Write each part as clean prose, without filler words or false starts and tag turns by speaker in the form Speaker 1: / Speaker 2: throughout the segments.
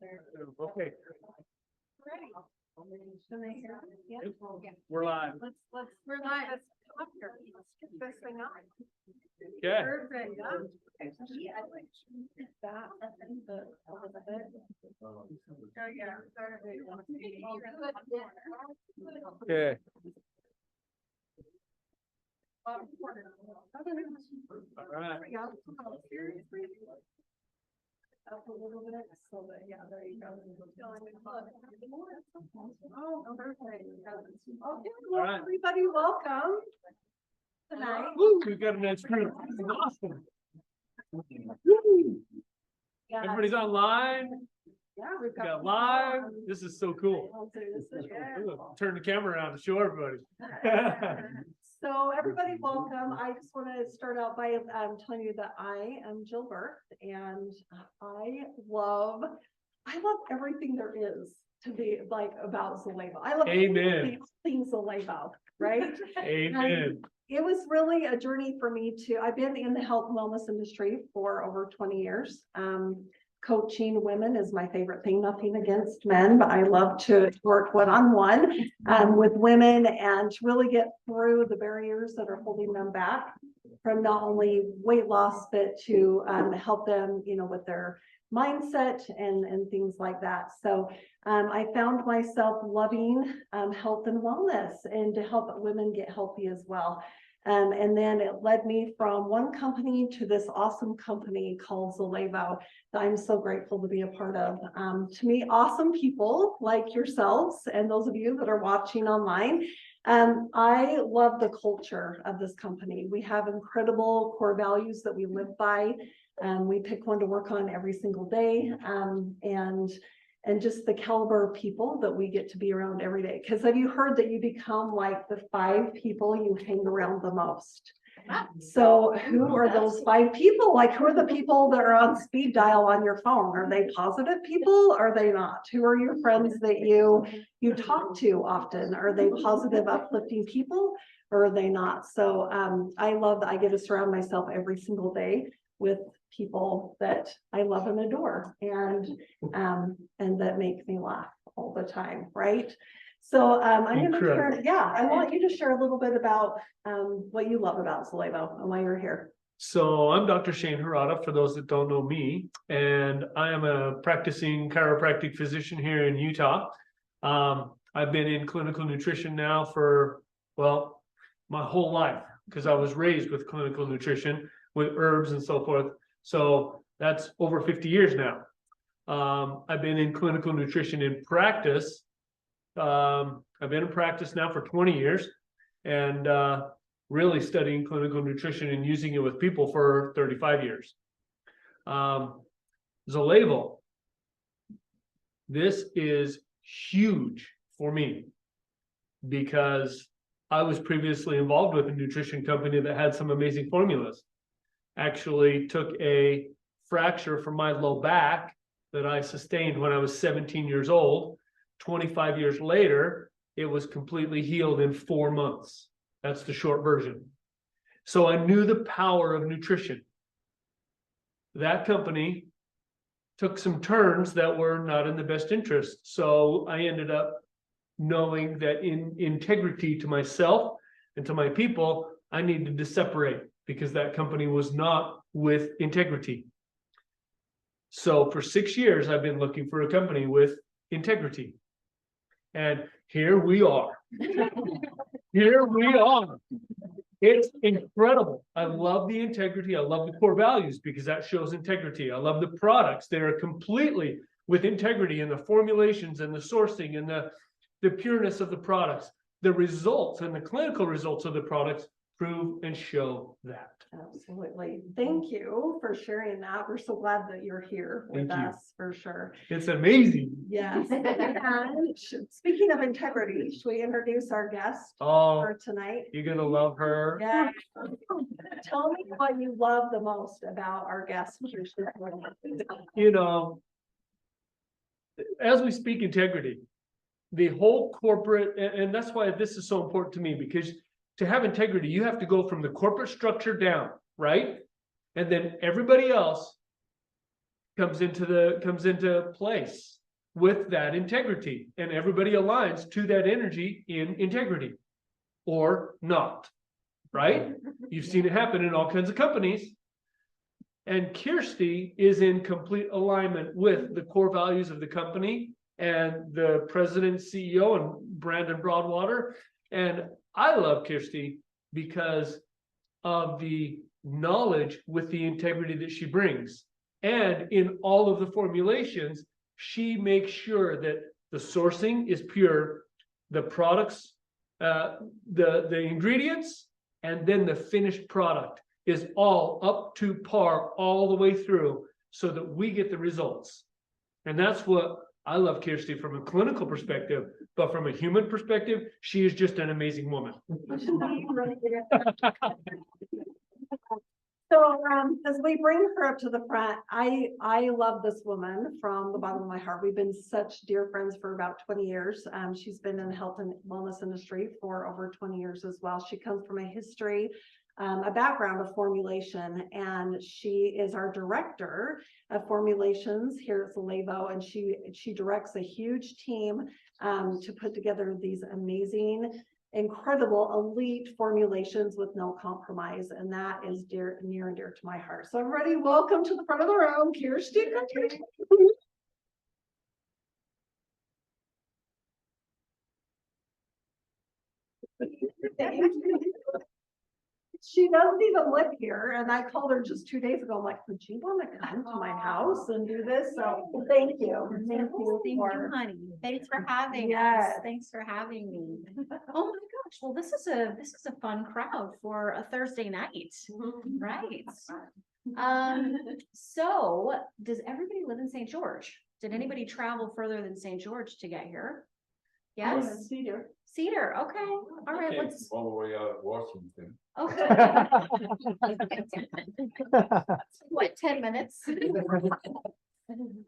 Speaker 1: Okay,
Speaker 2: Ready. Can they hear? Yeah.
Speaker 1: we're live.
Speaker 2: We're live. Let's come up here. Let's get this thing on.
Speaker 1: Okay.
Speaker 2: Perfect. That, the Elizabeth. Oh, yeah.
Speaker 1: Okay. All right.
Speaker 2: Seriously? Up a little bit, so that, yeah, there you go. Oh, perfect. Okay,
Speaker 1: All
Speaker 2: well,
Speaker 1: right.
Speaker 2: everybody, welcome tonight.
Speaker 1: Woo, we got a nice crew. This is awesome. Woo.
Speaker 2: Yeah,
Speaker 1: Everybody's online.
Speaker 2: yeah, we've
Speaker 1: We
Speaker 2: got
Speaker 1: got live. This is so cool.
Speaker 2: I'll do this is
Speaker 1: Ooh, turn the camera around to show everybody.
Speaker 2: So everybody, welcome. I just want to start out by telling you that I am Jill Burke, and I love everything there is to be like about Zallevo. I love
Speaker 1: Amen.
Speaker 2: things Zallevo, right?
Speaker 1: Amen.
Speaker 2: It was really a journey for me to, I've been in the health and wellness industry for over 20 years. Coaching women is my favorite thing, nothing against men, but I love to work one-on-one with women and to really get through the barriers that are holding them back from not only weight loss, but to help them, with their mindset and things like that. So I found myself loving health and wellness and to help women get healthy as well. And then it led me from one company to this awesome company called Zallevo that I'm so grateful to be a part of. To me, awesome people like yourselves and those of you that are watching online. I love the culture of this company. We have incredible core values that we live by. We pick one to work on every single day. And just the caliber of people that we get to be around every day. Because have you heard that you become like the 5 people you hang around the most? So who are those 5 people? Like, who are the people that are on speed dial on your phone? Are they positive people? Are they not? Who are your friends that you talk to often? Are they positive, uplifting people, or are they not? So I love that I get to surround myself every single day with people that I love and adore and that make me laugh all the time, right? So I'm going to share, I want you to share a little bit about what you love about Zallevo and why you're here.
Speaker 1: So I'm Dr. Shane Harada, for those that don't know me, and I am a practicing chiropractic physician here in Utah. I've been in clinical nutrition now for, well, my whole life, because I was raised with clinical nutrition with herbs and so forth. So that's over 50 years now. I've been in clinical nutrition in practice. I've been in practice now for 20 years and really studying clinical nutrition and using it with people for 35 years. Zallevo, this is huge for me because I was previously involved with a nutrition company that had some amazing formulas. Actually took a fracture from my low back that I sustained when I was 17 years old. 25 years later, it was completely healed in 4 months. That's the short version. So I knew the power of nutrition. That company took some turns that were not in the best interest. So I ended up knowing that in integrity to myself and to my people, I needed to separate because that company was not with integrity. So for 6 years, I've been looking for a company with integrity. And here we are. Here we are. It's incredible. I love the integrity. I love the core values because that shows integrity. I love the products. They are completely with integrity in the formulations and the sourcing and the pureness of the products. The results and the clinical results of the products prove and show that.
Speaker 2: Absolutely. Thank you for sharing that. We're so glad that you're here with us for sure.
Speaker 1: It's amazing.
Speaker 2: Yes. And speaking of integrity, should we introduce our guest for tonight?
Speaker 1: You're going to love her.
Speaker 2: Yeah. Tell me what you love the most about our guest.
Speaker 1: As we speak integrity, the whole corporate, and that's why this is so important to me, because to have integrity, you have to go from the corporate structure down, right? And then everybody else comes into place with that integrity, and everybody aligns to that energy in integrity or not, right? You've seen it happen in all kinds of companies. And Kjersti is in complete alignment with the core values of the company and the president, CEO, and Brandon Broadwater. And I love Kjersti because of the knowledge with the integrity that she brings. And in all of the formulations, she makes sure that the sourcing is pure, the products, the ingredients, and then the finished product is all up to par all the way through so that we get the results. And that's what I love Kjersti from a clinical perspective, but from a human perspective, she is just an amazing woman.
Speaker 2: So as we bring her up to the front, I love this woman from the bottom of my heart. We've been such dear friends for about 20 years. She's been in the health and wellness industry for over 20 years as well. She comes from a history, a background of formulation, and she is our director of formulations here at Zallevo, and she directs a huge team to put together these amazing, incredible elite formulations with no compromise, and that is near and dear to my heart. So everybody, welcome to the front of the room, Kjersti Cote. She doesn't even live here, and I called her just 2 days ago. I'm like, would you want to come to my house and do this? So thank you.
Speaker 3: Thank you, honey. Thanks for having us. Thanks for having me. Oh my gosh. Well, this is a fun crowd for a Thursday night. Right. So does everybody live in St. George? Did anybody travel further than St. George to get here? Yes. Cedar. Okay. All right.
Speaker 4: Okay,
Speaker 3: Let's.
Speaker 4: all the way out of Washington.
Speaker 3: Okay. What, 10 minutes?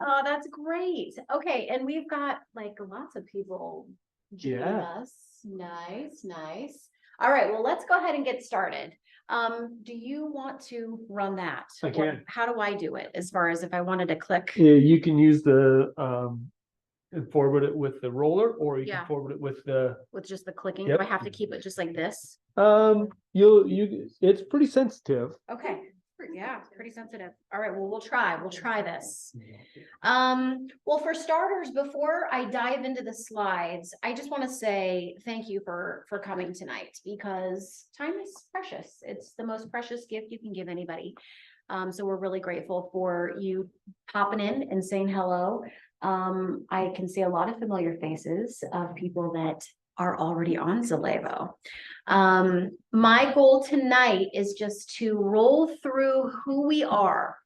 Speaker 3: Oh, that's great. Okay, and we've got like lots of people joining us. Nice, nice. All right, well, let's go ahead and get started. Do you want to run that?
Speaker 1: I can.
Speaker 3: How do I do it as far as if I wanted to click?
Speaker 1: Yeah, you can use the and forward it with the roller, or you can forward it with the
Speaker 3: With just the clicking?
Speaker 1: Yep.
Speaker 3: Do I have to keep it just like this?
Speaker 1: it's pretty sensitive.
Speaker 3: Okay, yeah, pretty sensitive. All right, well, we'll try this. Well, for starters, before I dive into the slides, I just want to say thank you for coming tonight, because time is precious. It's the most precious gift you can give anybody. So we're really grateful for you popping in and saying hello. I can see a lot of familiar faces of people that are already on Zallevo. My goal tonight is just to roll through who we are.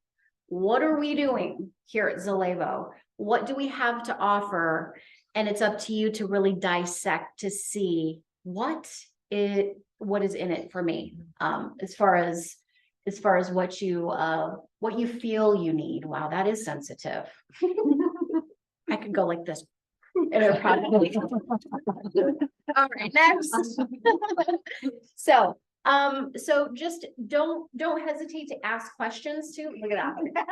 Speaker 3: What are we doing here at Zallevo? What do we have to offer? And it's up to you to really dissect to see what is in it for me, as far as what you feel you need. Wow, that is sensitive. I could go like this. And it probably. All right, next. So just don't hesitate to ask questions too. Look at that.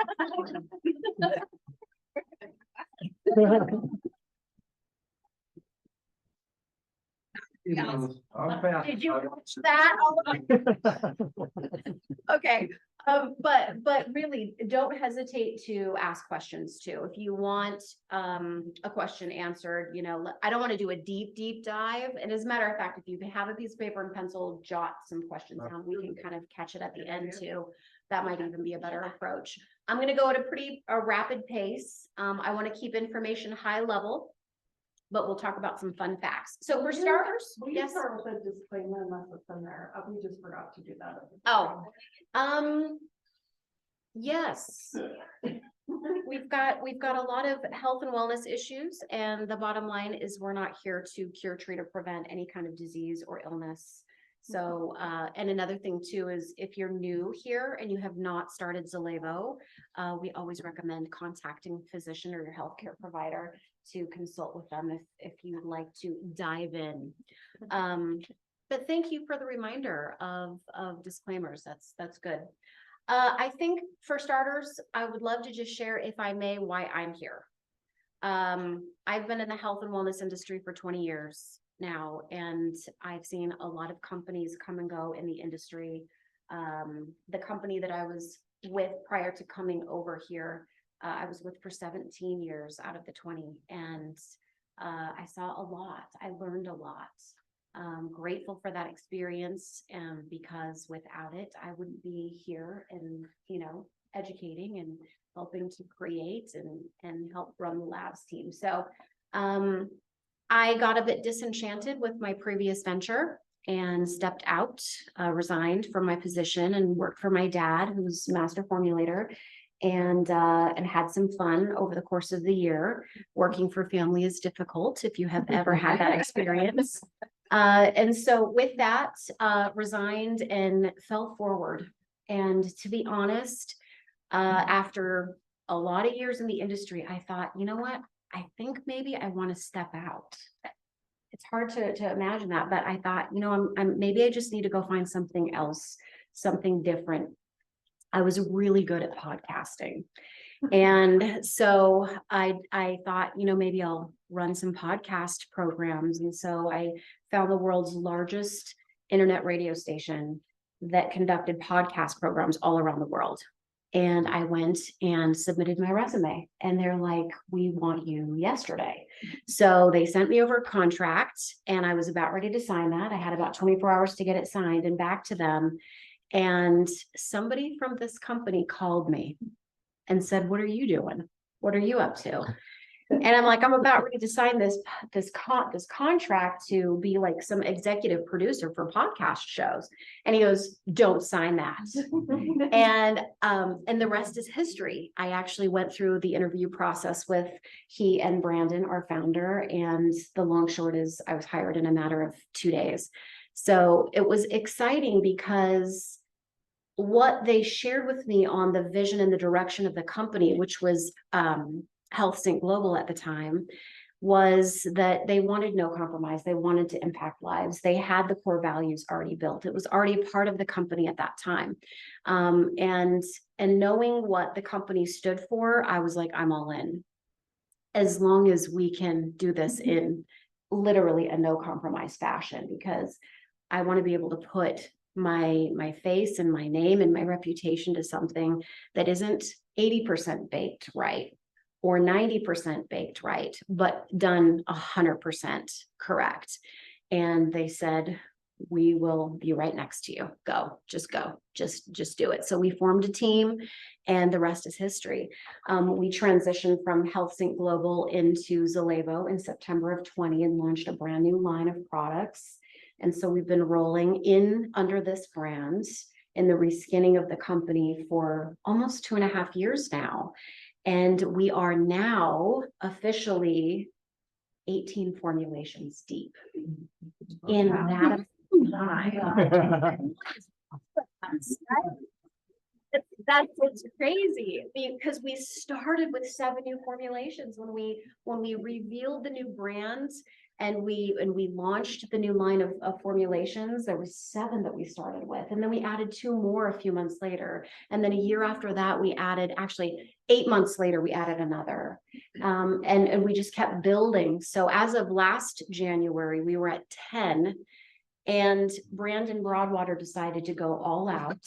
Speaker 3: Did you watch that? Okay. But really don't hesitate to ask questions too. If you want a question answered, I don't want to do a deep dive. And as a matter of fact, if you have a piece of paper and pencil, jot some questions down. We can kind of catch it at the end too. That might even be a better approach. I'm going to go at a rapid pace. I want to keep information high level, but we'll talk about some fun facts. So for starters,
Speaker 2: Yes. Start with a disclaimer unless it's in there. We just forgot to do that.
Speaker 3: Oh, yes. We've got a lot of health and wellness issues, and the bottom line is we're not here to cure, treat, or prevent any kind of disease or illness. So, and another thing too is if you're new here and you have not started Zallevo, we always recommend contacting a physician or your healthcare provider to consult with them if you'd like to dive in. But thank you for the reminder of disclaimers. That's good. I think for starters, I would love to just share, if I may, why I'm here. I've been in the health and wellness industry for 20 years now, and I've seen a lot of companies come and go in the industry. The company that I was with prior to coming over here, I was with for 17 years out of the 20, and I saw a lot. I learned a lot. Grateful for that experience, because without it, I wouldn't be here and, educating and helping to create and help run the labs team. So I got a bit disenchanted with my previous venture and stepped out, resigned from my position and worked for my dad, who's master formulator, and had some fun over the course of the year. Working for family is difficult if you have ever had that experience. And so with that, resigned and fell forward. And to be honest, after a lot of years in the industry, I thought, you know what? I think maybe I want to step out. It's hard to imagine that, but I thought, maybe I just need to go find something else, something different. I was really good at podcasting. And so I thought, maybe I'll run some podcast programs. And so I found the world's largest internet radio station that conducted podcast programs all around the world. And I went and submitted my resume, and they're like, we want you yesterday. So they sent me over a contract, and I was about ready to sign that. I had about 24 hours to get it signed and back to them. And somebody from this company called me and said, what are you doing? What are you up to? And I'm like, I'm about ready to sign this contract to be like some executive producer for podcast shows. And he goes, don't sign that. And the rest is history. I actually went through the interview process with he and Brandon, our founder. And the long short is I was hired in a matter of 2 days. So it was exciting because what they shared with me on the vision and the direction of the company, which was HealthSync Global at the time, was that they wanted no compromise. They wanted to impact lives. They had the core values already built. It was already part of the company at that time. And knowing what the company stood for, I was like, I'm all in. As long as we can do this in literally a no compromise fashion, because I want to be able to put my face and my name and my reputation to something that isn't 80% baked right or 90% baked right, but done 100% correct. And they said, we will be right next to you. Go, just do it. So we formed a team, and the rest is history. We transitioned from HealthSync Global into Zallevo in September of 20 and launched a brand new line of products. And so we've been rolling in under this brand in the reskinning of the company for almost 2.5 years now. And we are now officially 18 formulations deep in that time. That's crazy, because we started with 7 new formulations when we revealed the new brands and we launched the new line of formulations. There was 7 that we started with, and then we added 2 more a few months later, and then a year after that we added, actually 8 months later we added another, and we just kept building. So as of last January we were at 10, and Brandon Broadwater decided to go all out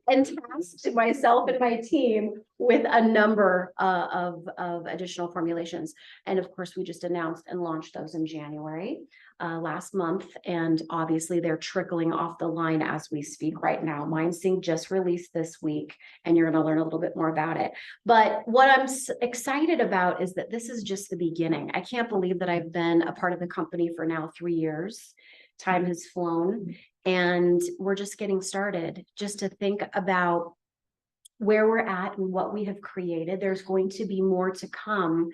Speaker 3: and tasked myself and my team with a number of additional formulations. And of course, we just announced and launched those in January last month. And obviously they're trickling off the line as we speak right now. MindSync just released this week, and you're going to learn a little bit more about it. But what I'm excited about is that this is just the beginning. I can't believe that I've been a part of the company for now 3 years. Time has flown, and we're just getting started. Just to think about where we're at and what we have created, there's going to be more to come,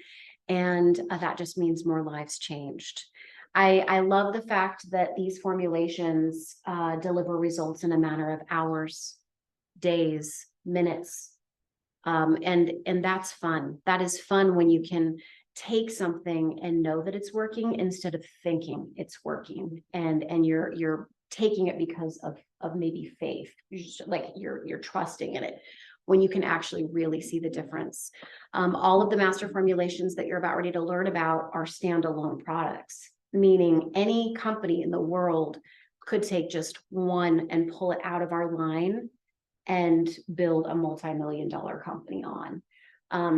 Speaker 3: and that just means more lives changed. I love the fact that these formulations deliver results in a matter of hours, days, minutes, and that's fun. That is fun when you can take something and know that it's working instead of thinking it's working, and you're taking it because of maybe faith, like you're trusting in it, when you can actually really see the difference. All of the master formulations that you're about ready to learn about are standalone products, meaning any company in the world could take just one and pull it out of our line and build a multi-million-dollar company on,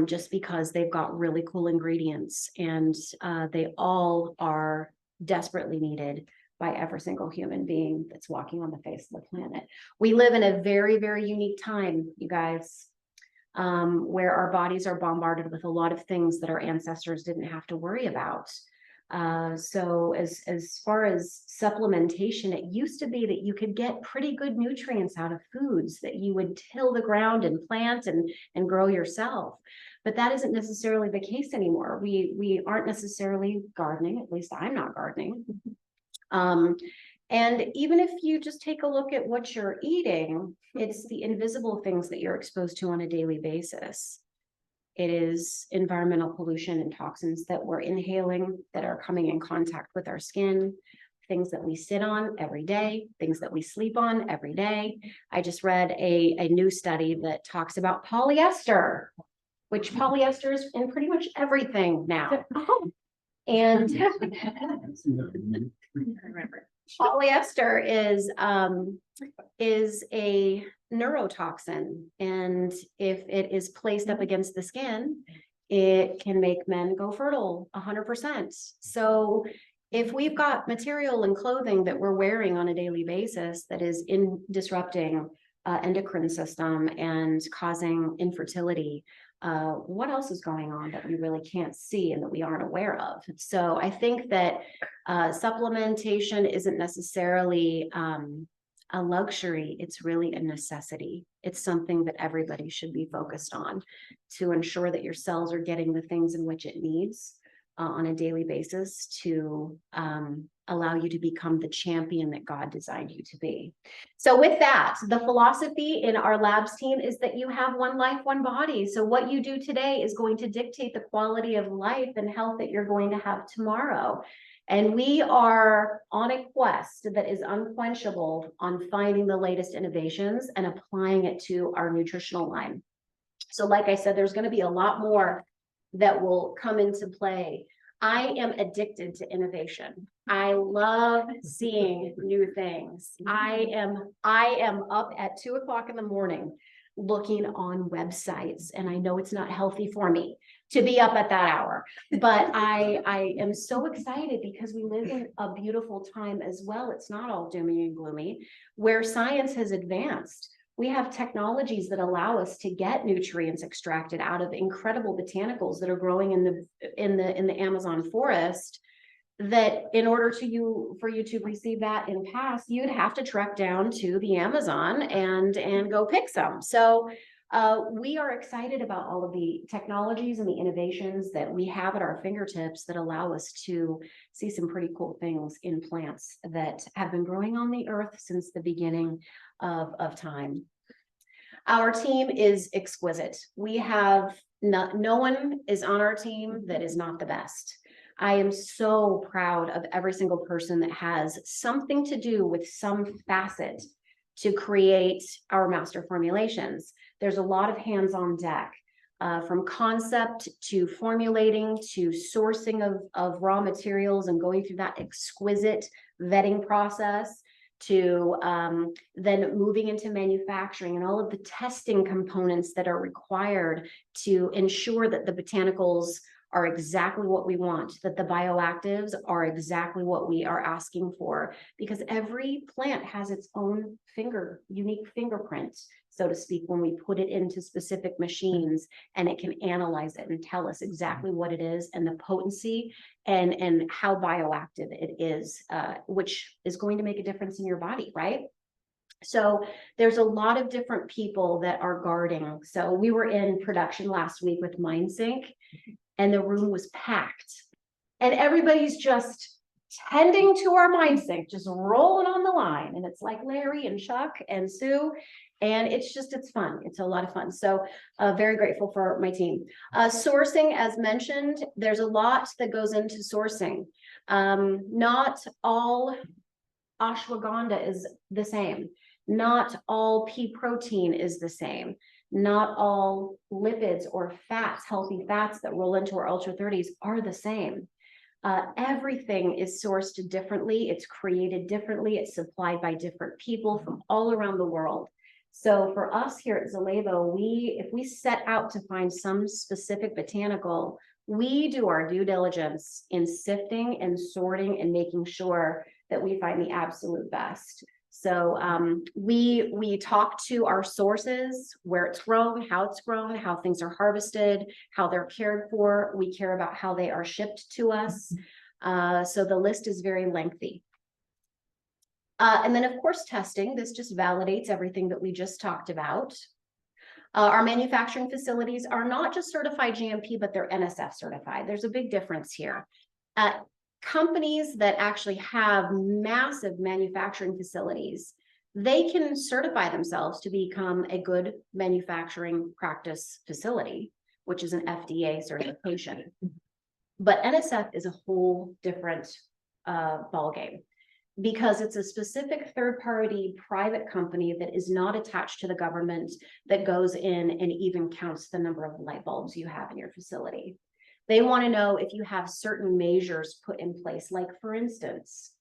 Speaker 3: just because they've got really cool ingredients, and they all are desperately needed by every single human being that's walking on the face of the planet. We live in a very, very unique time, you guys, where our bodies are bombarded with a lot of things that our ancestors didn't have to worry about. So as far as supplementation, it used to be that you could get pretty good nutrients out of foods that you would till the ground and plant and grow yourself. But that isn't necessarily the case anymore. We aren't necessarily gardening, at least I'm not gardening. And even if you just take a look at what you're eating, it's the invisible things that you're exposed to on a daily basis. It is environmental pollution and toxins that we're inhaling that are coming in contact with our skin, things that we sit on every day, things that we sleep on every day. I just read a new study that talks about polyester, which polyester is in pretty much everything now. And polyester is a neurotoxin, and if it is placed up against the skin, it can make men go fertile 100%. So if we've got material and clothing that we're wearing on a daily basis that is disrupting endocrine system and causing infertility, what else is going on that we really can't see and that we aren't aware of? So I think that supplementation isn't necessarily a luxury, it's really a necessity. It's something that everybody should be focused on to ensure that your cells are getting the things in which it needs on a daily basis to allow you to become the champion that God designed you to be. So with that, the philosophy in our labs team is that you have one life, one body. So what you do today is going to dictate the quality of life and health that you're going to have tomorrow. And we are on a quest that is unquenchable on finding the latest innovations and applying it to our nutritional line. So like I said, there's going to be a lot more that will come into play. I am addicted to innovation. I love seeing new things. I am up at 2 o'clock in the morning looking on websites, and I know it's not healthy for me to be up at that hour, but I am so excited because we live in a beautiful time as well. It's not all doomy and gloomy, where science has advanced. We have technologies that allow us to get nutrients extracted out of incredible botanicals that are growing in the Amazon forest, that in order for you to receive that in pass, you'd have to trek down to the Amazon and go pick some. So we are excited about all of the technologies and the innovations that we have at our fingertips that allow us to see some pretty cool things in plants that have been growing on the earth since the beginning of time. Our team is exquisite. We have no one is on our team that is not the best. I am so proud of every single person that has something to do with some facet to create our master formulations. There's a lot of hands on deck, from concept to formulating to sourcing of raw materials and going through that exquisite vetting process, to then moving into manufacturing and all of the testing components that are required to ensure that the botanicals are exactly what we want, that the bioactives are exactly what we are asking for, because every plant has its own unique fingerprint, so to speak, when we put it into specific machines, and it can analyze it and tell us exactly what it is and the potency and how bioactive it is, which is going to make a difference in your body, right? So there's a lot of different people that are guarding. So we were in production last week with MindSync, and the room was packed, and everybody's just tending to our MindSync, just rolling on the line. And it's like Larry and Chuck and Sue, and it's fun. It's a lot of fun. So very grateful for my team. Sourcing, as mentioned, there's a lot that goes into sourcing. Not all ashwagandha is the same. Not all pea protein is the same. Not all lipids or fats, healthy fats that roll into our ultra 30s are the same. Everything is sourced differently. It's created differently. It's supplied by different people from all around the world. So for us here at Zallevo, if we set out to find some specific botanical, we do our due diligence in sifting and sorting and making sure that we find the absolute best. So we talk to our sources, where it's grown, how things are harvested, how they're cared for. We care about how they are shipped to us. So the list is very lengthy. And then, of course, testing. This just validates everything that we just talked about. Our manufacturing facilities are not just certified GMP, but they're NSF certified. There's a big difference here. Companies that actually have massive manufacturing facilities, they can certify themselves to become a good manufacturing practice facility, which is an FDA certification. But NSF is a whole different ballgame, because it's a specific third-party private company that is not attached to the government, that goes in and even counts the number of light bulbs you have in your facility. They want to know if you have certain measures put in place, like, for instance,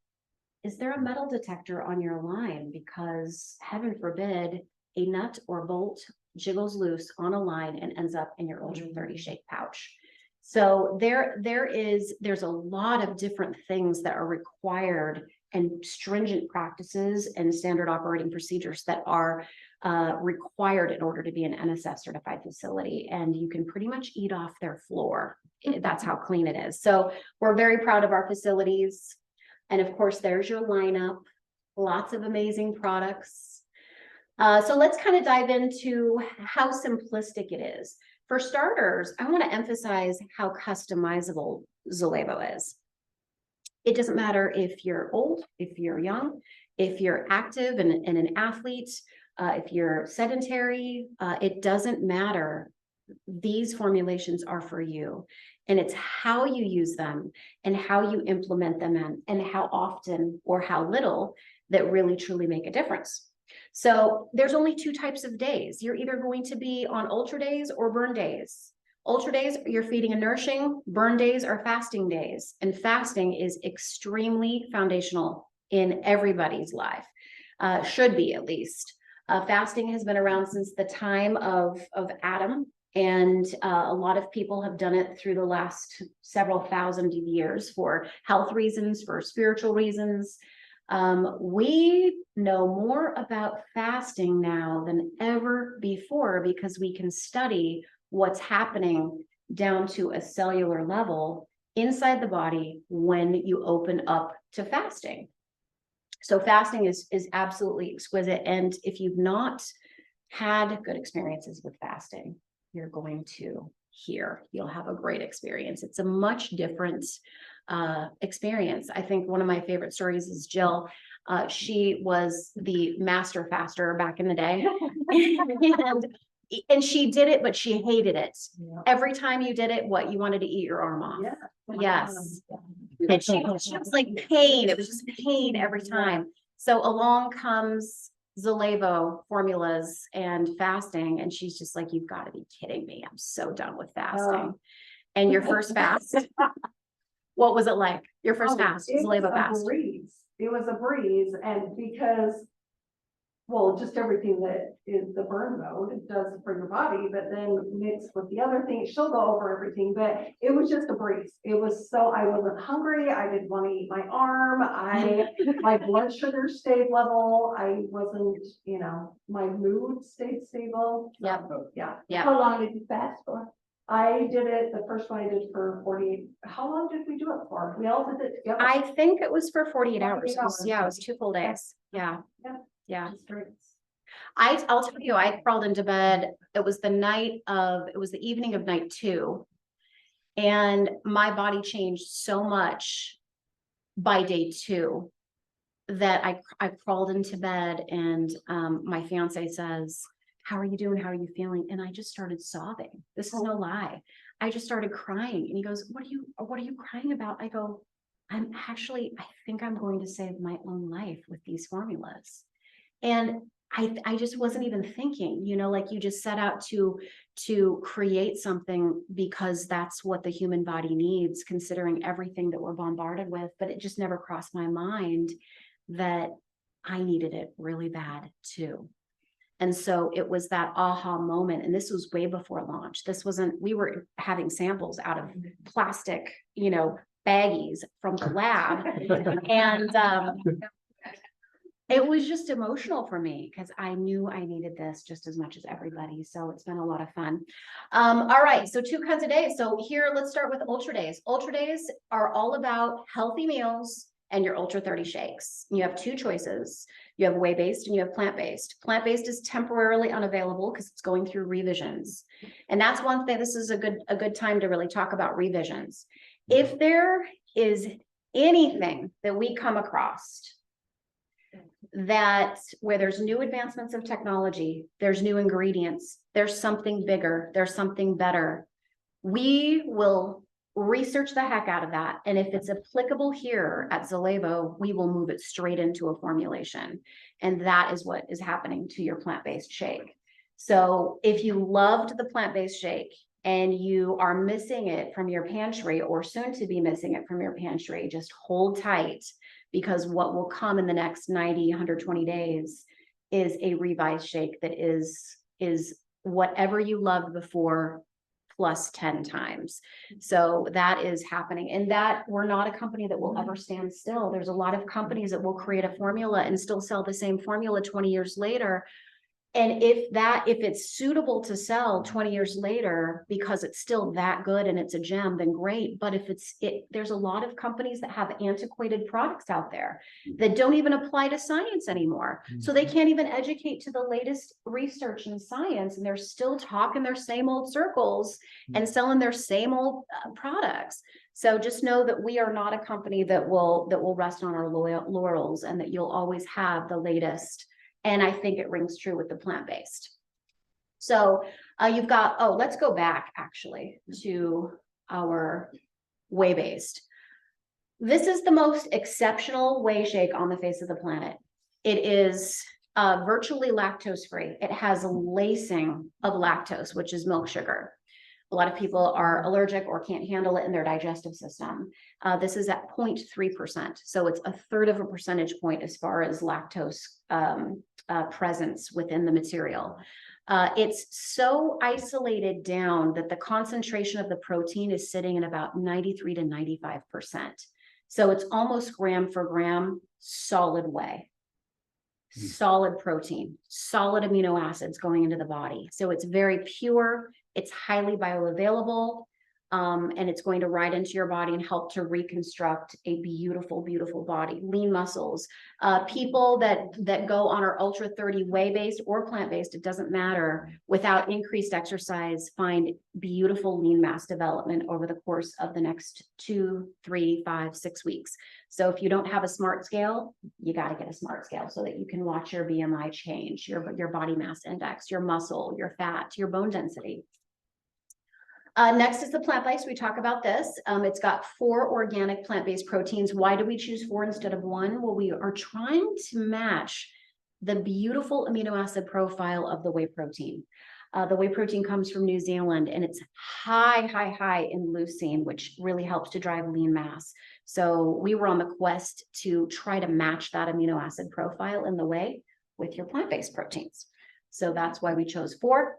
Speaker 3: is there a metal detector on your line? Because heaven forbid a nut or bolt jiggles loose on a line and ends up in your Ultra 30 shake pouch. So there's a lot of different things that are required, and stringent practices and standard operating procedures that are required in order to be an NSF certified facility. And you can pretty much eat off their floor. That's how clean it is. So we're very proud of our facilities. And of course, there's your lineup, lots of amazing products. So let's kind of dive into how simplistic it is. For starters, I want to emphasize how customizable Zallevo is. It doesn't matter if you're old, if you're young, if you're active and an athlete, if you're sedentary, it doesn't matter. These formulations are for you. And it's how you use them and how you implement them and how often or how little that really truly make a difference. So there's only two types of days. You're either going to be on ultra days or burn days. Ultra days, you're feeding and nourishing. Burn days are fasting days. And fasting is extremely foundational in everybody's life, should be at least. Fasting has been around since the time of Adam. And a lot of people have done it through the last several thousand years for health reasons, for spiritual reasons. We know more about fasting now than ever before, because we can study what's happening down to a cellular level inside the body when you open up to fasting. So fasting is absolutely exquisite. And if you've not had good experiences with fasting, you're going to here. You'll have a great experience. It's a much different experience. I think one of my favorite stories is Jill. She was the master faster back in the day. And she did it, but she hated it. Yeah. Every time you did it, you wanted to eat your arm off. Yeah. Yes. And she was like pain. It was just pain every time. So along comes Zallevo formulas and fasting. And she's just like, you've got to be kidding me. I'm so done with fasting. And your first fast, what was it like? Your first fast, Zallevo fast?
Speaker 2: It was a breeze. And because, well, just everything that is the burn mode, it does for your body, but then mixed with the other things, she'll go over everything, but it was just a breeze. It was so, I wasn't hungry. I didn't want to eat my arm. My blood sugar stayed level. I wasn't, my mood stayed stable.
Speaker 3: Yep.
Speaker 2: Yeah.
Speaker 3: Yeah.
Speaker 2: How long did you fast for? I did it, the first one I did for 48. How long did we do it for? We all did it together.
Speaker 3: I think it was for 48 hours. It was 2 full days. Yeah.
Speaker 2: Yeah.
Speaker 3: Yeah. I'll tell you, I crawled into bed. It was the evening of night 2. And my body changed so much by day 2 that I crawled into bed, and my fiance says, how are you doing? How are you feeling? And I just started sobbing. This is no lie. I just started crying. And he goes, what are you crying about? I go, I think I'm going to save my own life with these formulas. And I just wasn't even thinking, like you just set out to create something because that's what the human body needs, considering everything that we're bombarded with. But it just never crossed my mind that I needed it really bad too. And so it was that aha moment. And this was way before launch. We were having samples out of plastic, baggies from the lab. And it was just emotional for me because I knew I needed this just as much as everybody. So it's been a lot of fun. All right. So 2 kinds of days. So here, let's start with Ultra Days. Ultra Days are all about healthy meals and your Ultra 30 shakes. You have 2 choices. You have whey-based and you have plant-based. Plant-based is temporarily unavailable because it's going through revisions. And that's one thing. This is a good time to really talk about revisions. If there is anything that we come across that where there's new advancements of technology, there's new ingredients, there's something bigger, there's something better, we will research the heck out of that. And if it's applicable here at Zallevo, we will move it straight into a formulation. And that is what is happening to your plant-based shake. So if you loved the plant-based shake and you are missing it from your pantry or soon to be missing it from your pantry, just hold tight, because what will come in the next 90, 120 days is a revised shake that is whatever you loved before plus 10 times. So that is happening. And that we're not a company that will ever stand still. There's a lot of companies that will create a formula and still sell the same formula 20 years later. And if it's suitable to sell 20 years later because it's still that good and it's a gem, then great. But if there's a lot of companies that have antiquated products out there that don't even apply to science anymore. So they can't even educate to the latest research in science, and they're still talking their same old circles and selling their same old products. So just know that we are not a company that will rest on our laurels, and that you'll always have the latest. And I think it rings true with the plant-based. So you've got, let's go back actually to our whey-based. This is the most exceptional whey shake on the face of the planet. It is virtually lactose-free. It has lacing of lactose, which is milk sugar. A lot of people are allergic or can't handle it in their digestive system. This is at 0.3%. So it's a third of a percentage point as far as lactose presence within the material. It's so isolated down that the concentration of the protein is sitting at about 93 to 95%. So it's almost gram for gram solid whey. Solid protein, solid amino acids going into the body. So it's very pure, it's highly bioavailable, and it's going to ride into your body and help to reconstruct a beautiful, beautiful body. Lean muscles. People that go on our Ultra 30 whey-based or plant-based, it doesn't matter, without increased exercise, find beautiful lean mass development over the course of the next 2, 3, 5, 6 weeks. So if you don't have a smart scale, you got to get a smart scale so that you can watch your BMI change, your body mass index, your muscle, your fat, your bone density. Next is the plant-based. We talk about this. It's got 4 organic plant-based proteins. Why do we choose 4 instead of 1? Well, we are trying to match the beautiful amino acid profile of the whey protein. The whey protein comes from New Zealand, and it's high in leucine, which really helps to drive lean mass. So we were on the quest to try to match that amino acid profile in the whey with your plant-based proteins. So that's why we chose 4.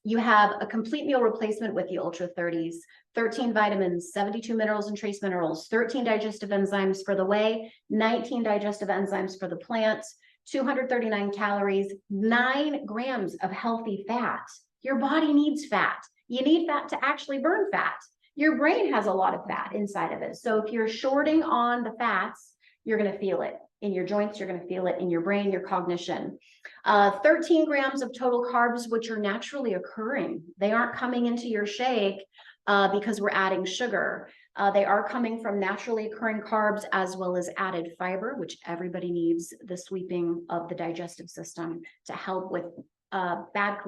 Speaker 3: You have a complete meal replacement with the Ultra 30s, 13 vitamins, 72 minerals and trace minerals, 13 digestive enzymes for the whey, 19 digestive enzymes for the plant, 239 calories, 9 grams of healthy fat. Your body needs fat. You need fat to actually burn fat. Your brain has a lot of fat inside of it. So if you're shorting on the fats, you're going to feel it in your joints. You're going to feel it in your brain, your cognition. 13 grams of total carbs, which are naturally occurring. They aren't coming into your shake because we're adding sugar. They are coming from naturally occurring carbs as well as added fiber, which everybody needs, the sweeping of the digestive system to help with bad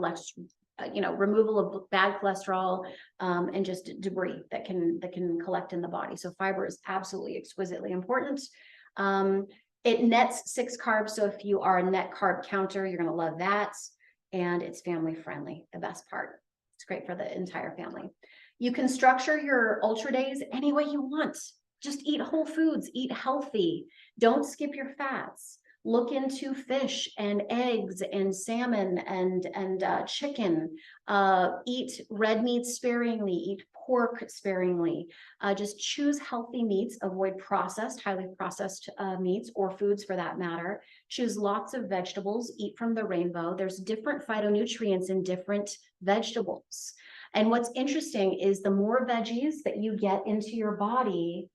Speaker 3: removal of bad cholesterol, and just debris that can collect in the body. So fiber is absolutely exquisitely important. It nets 6 carbs. So if you are a net carb counter, you're going to love that. And it's family friendly, the best part. It's great for the entire family. You can structure your ultra days any way you want. Just eat whole foods, eat healthy. Don't skip your fats. Look into fish and eggs and salmon and chicken. Eat red meat sparingly, eat pork sparingly. Just choose healthy meats, avoid processed, highly processed meats or foods for that matter. Choose lots of vegetables, eat from the rainbow. There's different phytonutrients in different vegetables. And what's interesting is the more veggies that you get into your body,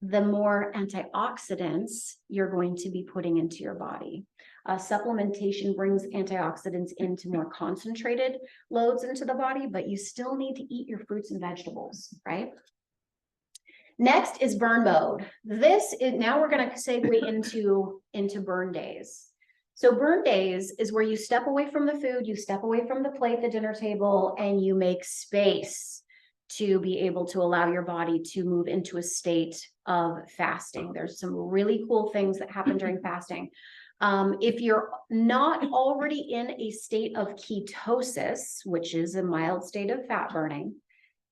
Speaker 3: the more antioxidants you're going to be putting into your body. Supplementation brings antioxidants into more concentrated loads into the body, but you still need to eat your fruits and vegetables, right? Next is burn mode. This is, now we're going to segue into burn days. So burn days is where you step away from the food, you step away from the plate, the dinner table, and you make space to be able to allow your body to move into a state of fasting. There's some really cool things that happen during fasting. If you're not already in a state of ketosis, which is a mild state of fat burning,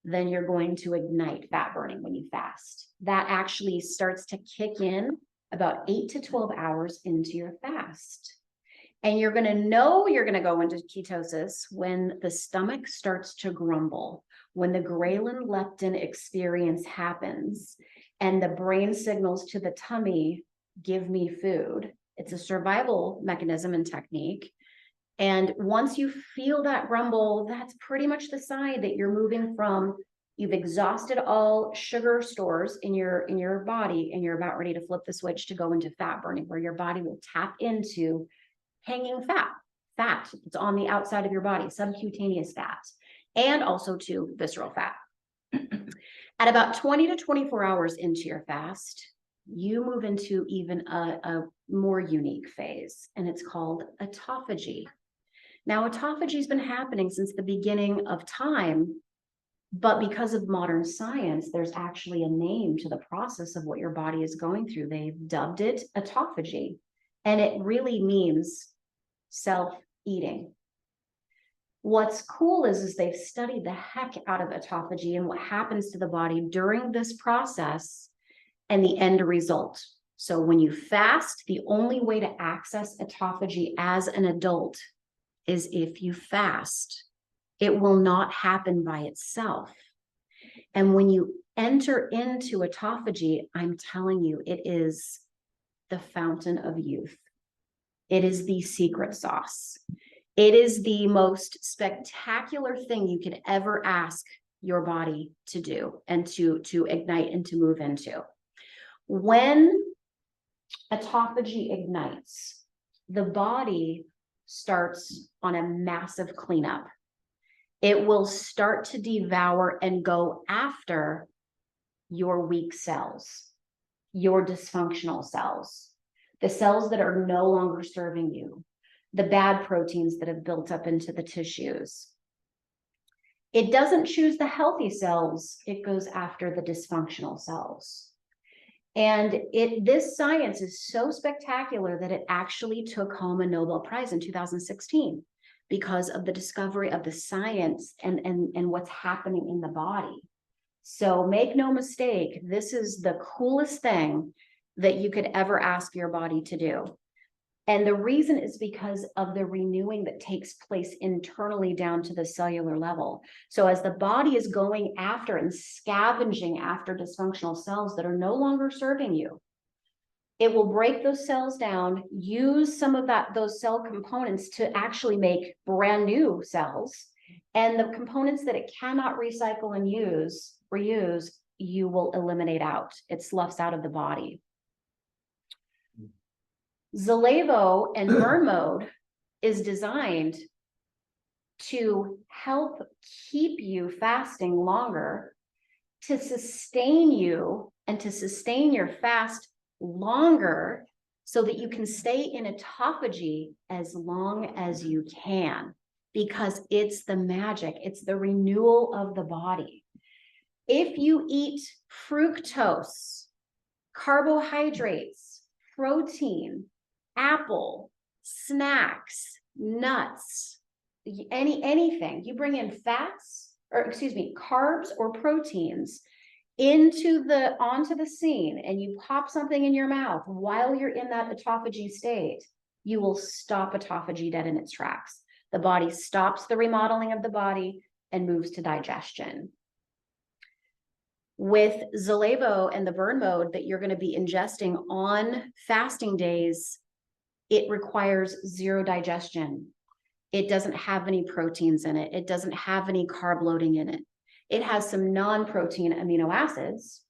Speaker 3: then you're going to ignite fat burning when you fast. That actually starts to kick in about 8 to 12 hours into your fast. And you're going to know you're going to go into ketosis when the stomach starts to grumble, when the ghrelin leptin experience happens, and the brain signals to the tummy, give me food. It's a survival mechanism and technique. And once you feel that grumble, that's pretty much the sign that you're moving from, you've exhausted all sugar stores in your body, and you're about ready to flip the switch to go into fat burning, where your body will tap into hanging fat that's on the outside of your body, subcutaneous fat, and also to visceral fat. At about 20 to 24 hours into your fast, you move into even a more unique phase, and it's called autophagy. Now, autophagy has been happening since the beginning of time, but because of modern science, there's actually a name to the process of what your body is going through. They've dubbed it autophagy, and it really means self-eating. What's cool is they've studied the heck out of autophagy and what happens to the body during this process and the end result. So when you fast, the only way to access autophagy as an adult is if you fast. It will not happen by itself. And when you enter into autophagy, I'm telling you, it is the fountain of youth. It is the secret sauce. It is the most spectacular thing you could ever ask your body to do and to ignite and to move into. When autophagy ignites, the body starts on a massive cleanup. It will start to devour and go after your weak cells, your dysfunctional cells, the cells that are no longer serving you, the bad proteins that have built up into the tissues. It doesn't choose the healthy cells, it goes after the dysfunctional cells. And this science is so spectacular that it actually took home a Nobel Prize in 2016 because of the discovery of the science and what's happening in the body. So make no mistake, this is the coolest thing that you could ever ask your body to do. And the reason is because of the renewing that takes place internally down to the cellular level. So as the body is going after and scavenging after dysfunctional cells that are no longer serving you, it will break those cells down, use some of those cell components to actually make brand new cells. And the components that it cannot recycle and reuse, you will eliminate out. It sloughs out of the body. Zallevo and burn mode is designed to help keep you fasting longer, to sustain you and to sustain your fast longer so that you can stay in autophagy as long as you can. because it's the magic. It's the renewal of the body. If you eat fructose, carbohydrates, protein, apple, snacks, nuts, anything, you bring in fats, or excuse me, carbs or proteins onto the scene, and you pop something in your mouth while you're in that autophagy state, you will stop autophagy dead in its tracks. The body stops the remodeling of the body and moves to digestion. With Zallevo and the burn mode that you're going to be ingesting on fasting days, it requires zero digestion. It doesn't have any proteins in it. It doesn't have any carb loading in it. It has some non-protein amino acids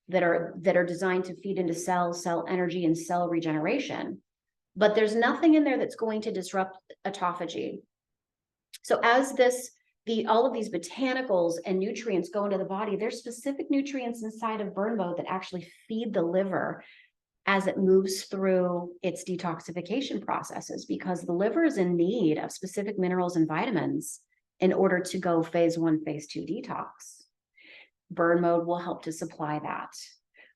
Speaker 3: that are designed to feed into cell energy and cell regeneration, but there's nothing in there that's going to disrupt autophagy. So as all of these botanicals and nutrients go into the body, there's specific nutrients inside of burn mode that actually feed the liver as it moves through its detoxification processes, because the liver is in need of specific minerals and vitamins in order to go phase 1, phase 2 detox. Burn mode will help to supply that.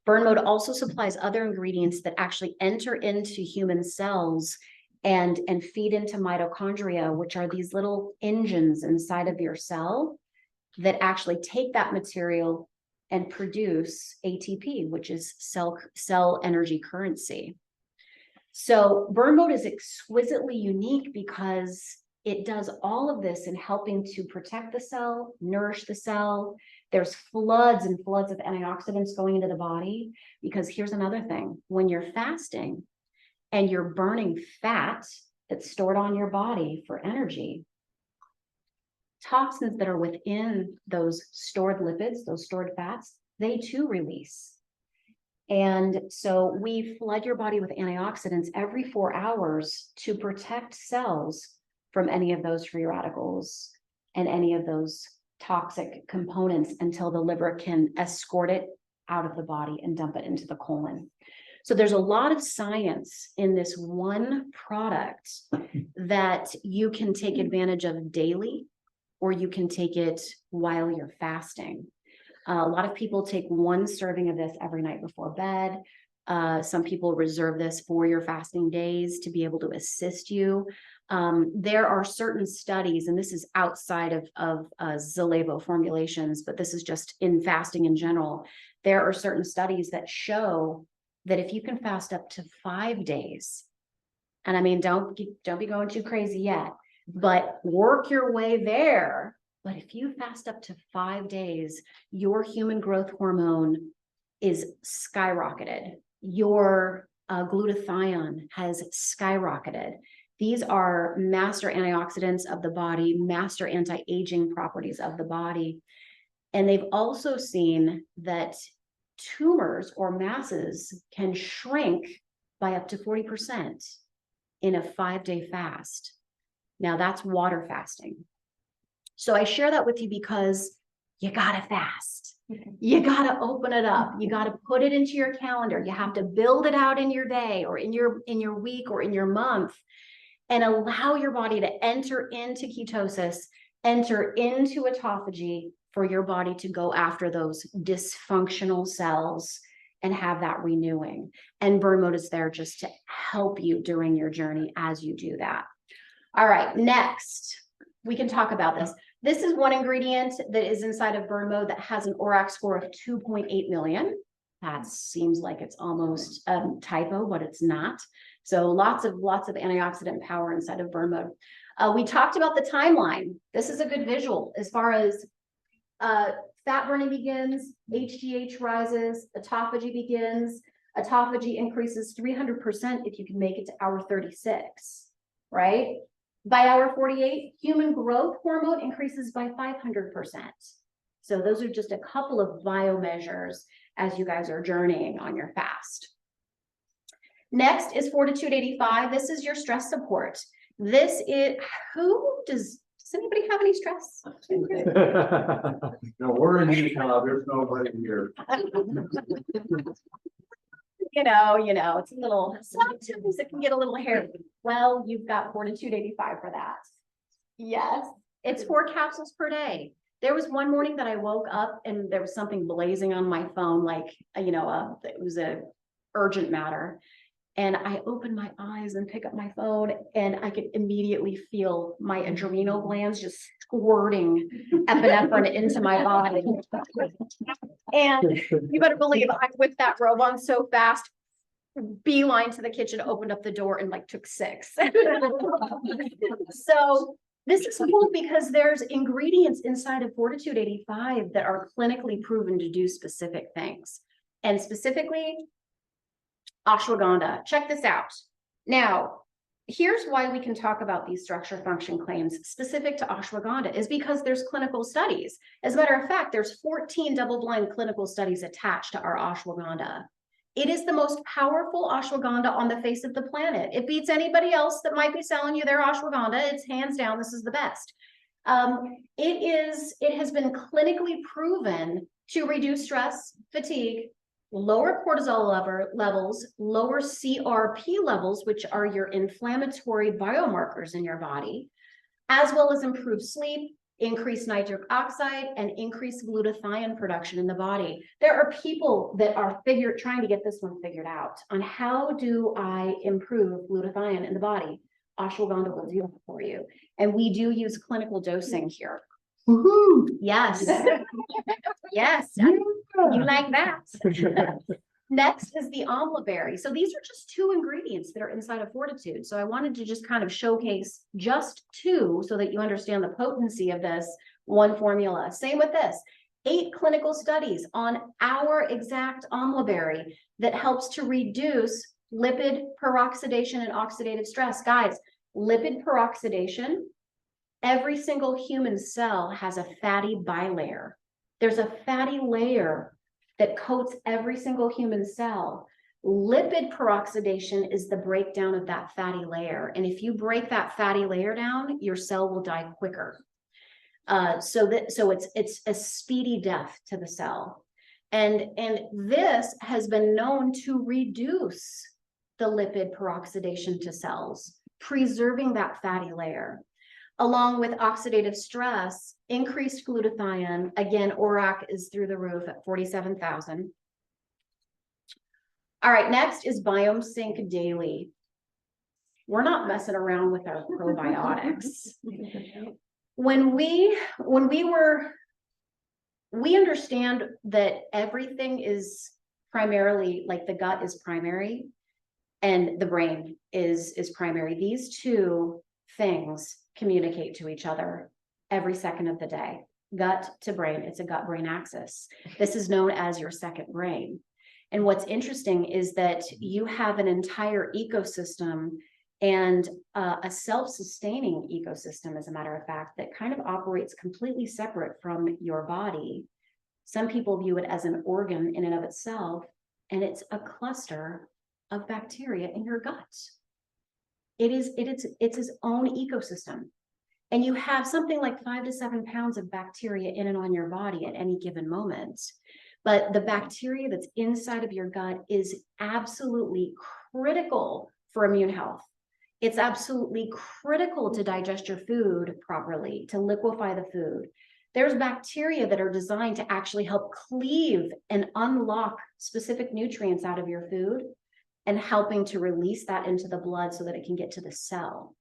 Speaker 3: Burn mode also supplies other ingredients that actually enter into human cells and feed into mitochondria, which are these little engines inside of your cell that actually take that material and produce ATP, which is cell energy currency. So burn mode is exquisitely unique because it does all of this in helping to protect the cell, nourish the cell. There's floods and floods of antioxidants going into the body, because here's another thing. When you're fasting and you're burning fat that's stored on your body for energy, toxins that are within those stored lipids, those stored fats, they too release. And so we flood your body with antioxidants every 4 hours to protect cells from any of those free radicals and any of those toxic components until the liver can escort it out of the body and dump it into the colon. So there's a lot of science in this one product that you can take advantage of daily, or you can take it while you're fasting. A lot of people take 1 serving of this every night before bed. Some people reserve this for your fasting days to be able to assist you. There are certain studies, and this is outside of Zallevo Formulations, but this is just in fasting in general. There are certain studies that show that if you can fast up to 5 days, and I mean, don't be going too crazy yet, but work your way there. But if you fast up to 5 days, your human growth hormone is skyrocketed. Your glutathione has skyrocketed. These are master antioxidants of the body, master anti-aging properties of the body. And they've also seen that tumors or masses can shrink by up to 40% in a 5-day fast. Now that's water fasting. So I share that with you because you gotta fast. You gotta open it up. You gotta put it into your calendar. You have to build it out in your day or in your week or in your month, and allow your body to enter into ketosis, enter into autophagy for your body to go after those dysfunctional cells and have that renewing. And burn mode is there just to help you during your journey as you do that. All right, next, we can talk about this. This is one ingredient that is inside of burn mode that has an ORAC score of 2.8 million. That seems like it's almost a typo, but it's not. So lots of antioxidant power inside of burn mode. We talked about the timeline. This is a good visual as far as fat burning begins, HGH rises, autophagy begins. Autophagy increases 300% if you can make it to hour 36, right? By hour 48, human growth hormone increases by 500%. So those are just a couple of biomeasures as you guys are journeying on your fast. Next is Fortitude 85. This is your stress support. Does anybody have any stress?
Speaker 4: No, we're in Utah, there's nobody here.
Speaker 3: You know, it's a little, sometimes it can get a little hairy. Well, you've got Fortitude 85 for that. Yes, it's 4 capsules per day. There was one morning that I woke up and there was something blazing on my phone, like, it was a urgent matter. And I opened my eyes and pick up my phone and I could immediately feel my adrenal glands just squirting epinephrine into my body. And you better believe I whipped that robe on so fast, beeline to the kitchen, opened up the door and like took 6. So this is cool because there's ingredients inside of Fortitude 85 that are clinically proven to do specific things. And specifically, ashwagandha. Check this out. Now, here's why we can talk about these structure function claims specific to ashwagandha is because there's clinical studies. As a matter of fact, there's 14 double-blind clinical studies attached to our ashwagandha. It is the most powerful ashwagandha on the face of the planet. It beats anybody else that might be selling you their ashwagandha. It's hands down, this is the best. It has been clinically proven to reduce stress, fatigue, lower cortisol levels, lower CRP levels, which are your inflammatory biomarkers in your body, as well as improve sleep, increase nitric oxide, and increase glutathione production in the body. There are people that are trying to get this one figured out on how do I improve glutathione in the body. Ashwagandha will do that for you. And we do use clinical dosing here.
Speaker 1: Woohoo!
Speaker 3: Yes. Yes. You like that? Next is the amla berry. So these are just 2 ingredients that are inside of Fortitude. So I wanted to just kind of showcase just 2 so that you understand the potency of this one formula. Same with this. 8 clinical studies on our exact amla berry that helps to reduce lipid peroxidation and oxidative stress. Guys, lipid peroxidation, every single human cell has a fatty bilayer. There's a fatty layer that coats every single human cell. Lipid peroxidation is the breakdown of that fatty layer. And if you break that fatty layer down, your cell will die quicker. So it's a speedy death to the cell. And this has been known to reduce the lipid peroxidation to cells, preserving that fatty layer. Along with oxidative stress, increased glutathione. Again, ORAC is through the roof at 47,000. All right, next is Biome Sync Daily. We're not messing around with our probiotics. We understand that everything is primarily, like the gut is primary and the brain is primary. These 2 things communicate to each other every second of the day. Gut to brain, it's a gut-brain axis. This is known as your second brain. And what's interesting is that you have an entire ecosystem and a self-sustaining ecosystem, as a matter of fact, that kind of operates completely separate from your body. Some people view it as an organ in and of itself, and it's a cluster of bacteria in your gut. It's its own ecosystem. And you have something like 5 to 7 pounds of bacteria in and on your body at any given moment. But the bacteria that's inside of your gut is absolutely critical for immune health. It's absolutely critical to digest your food properly, to liquefy the food. There's bacteria that are designed to actually help cleave and unlock specific nutrients out of your food, and helping to release that into the blood so that it can get to the cell.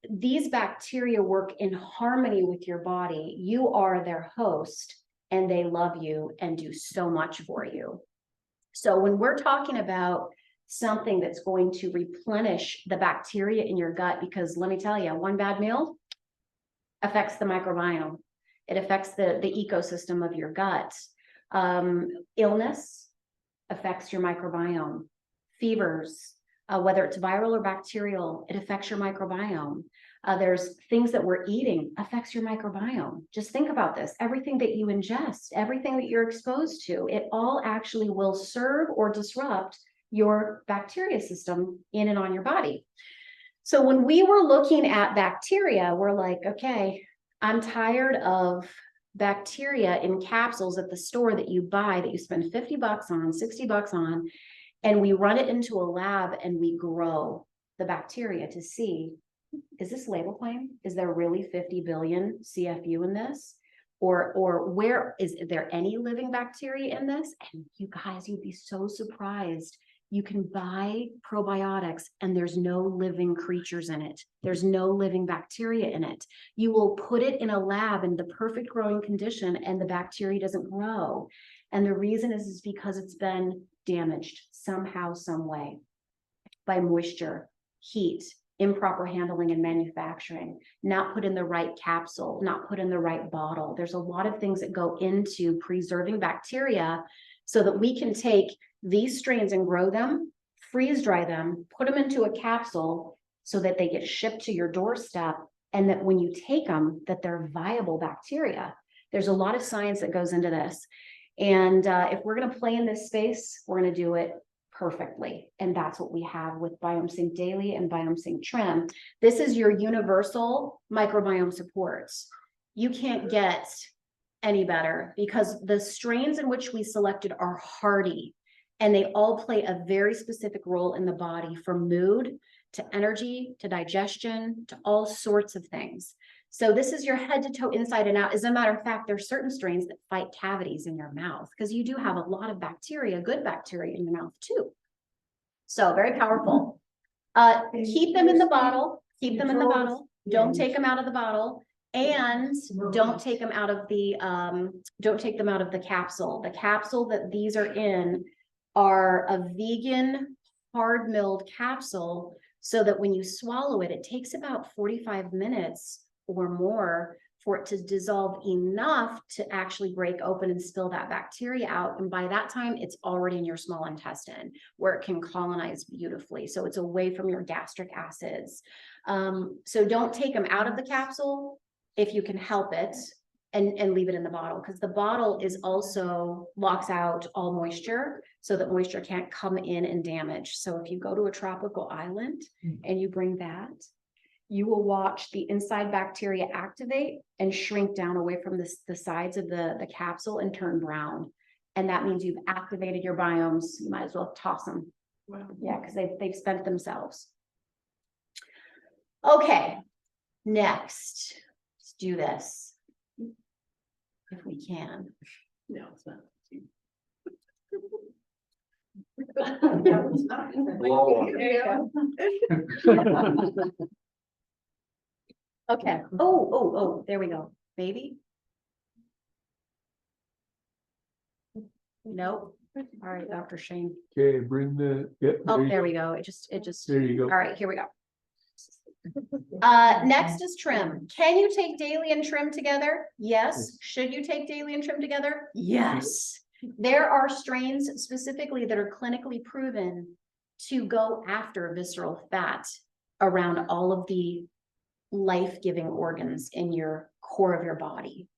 Speaker 3: These bacteria work in harmony with your body. You are their host and they love you and do so much for you. So when we're talking about something that's going to replenish the bacteria in your gut, because let me tell you, one bad meal affects the microbiome. It affects the ecosystem of your gut. Illness affects your microbiome. Fevers, whether it's viral or bacterial, it affects your microbiome. There's things that we're eating affects your microbiome. Just think about this. Everything that you ingest, everything that you're exposed to, it all actually will serve or disrupt your bacteria system in and on your body. So when we were looking at bacteria, we're like, okay, I'm tired of bacteria in capsules at the store that you buy, that you spend 50 bucks on, 60 bucks on, and we run it into a lab and we grow the bacteria to see is this label claim? Is there really 50 billion CFU in this? Or where is there any living bacteria in this? And you guys, you'd be so surprised. You can buy probiotics and there's no living creatures in it. There's no living bacteria in it. You will put it in a lab in the perfect growing condition and the bacteria doesn't grow. And the reason is because it's been damaged somehow, some way by moisture, heat, improper handling and manufacturing, not put in the right capsule, not put in the right bottle. There's a lot of things that go into preserving bacteria so that we can take these strains and grow them, freeze dry them, put them into a capsule so that they get shipped to your doorstep, and that when you take them, that they're viable bacteria. There's a lot of science that goes into this. And if we're going to play in this space, we're going to do it perfectly. And that's what we have with BiomeSync Daily and BiomeSync Trim. This is your universal microbiome supports. You can't get any better because the strains in which we selected are hardy and they all play a very specific role in the body, from mood to energy to digestion to all sorts of things. So this is your head to toe, inside and out. As a matter of fact, there's certain strains that fight cavities in your mouth because you do have a lot of bacteria, good bacteria in your mouth too. So very powerful. Keep them in the bottle, keep them in the bottle. Don't take them out of the bottle, and don't take them out of the, capsule. The capsule that these are in are a vegan hard milled capsule, so that when you swallow it, it takes about 45 minutes or more for it to dissolve enough to actually break open and spill that bacteria out. And by that time, it's already in your small intestine where it can colonize beautifully. So it's away from your gastric acids. So don't take them out of the capsule if you can help it, and leave it in the bottle, because the bottle is also locks out all moisture so that moisture can't come in and damage. So if you go to a tropical island and you bring that, you will watch the inside bacteria activate and shrink down away from the sides of the capsule and turn brown. And that means you've activated your biomes. You might as well toss them. Wow. Yeah, because they've spent themselves. Okay, next, let's do this. If we can.
Speaker 2: No, it's not.
Speaker 3: Okay. Oh, there we go. Maybe. Nope. All right, Dr. Shane.
Speaker 1: Okay, bring the, yeah.
Speaker 3: Oh, there we go. It just,
Speaker 1: There you go.
Speaker 3: all right, here we go. Next is trim. Can you take daily and trim together? Yes. Should you take daily and trim together? Yes. There are strains specifically that are clinically proven to go after visceral fat around all of the life-giving organs in your core of your body.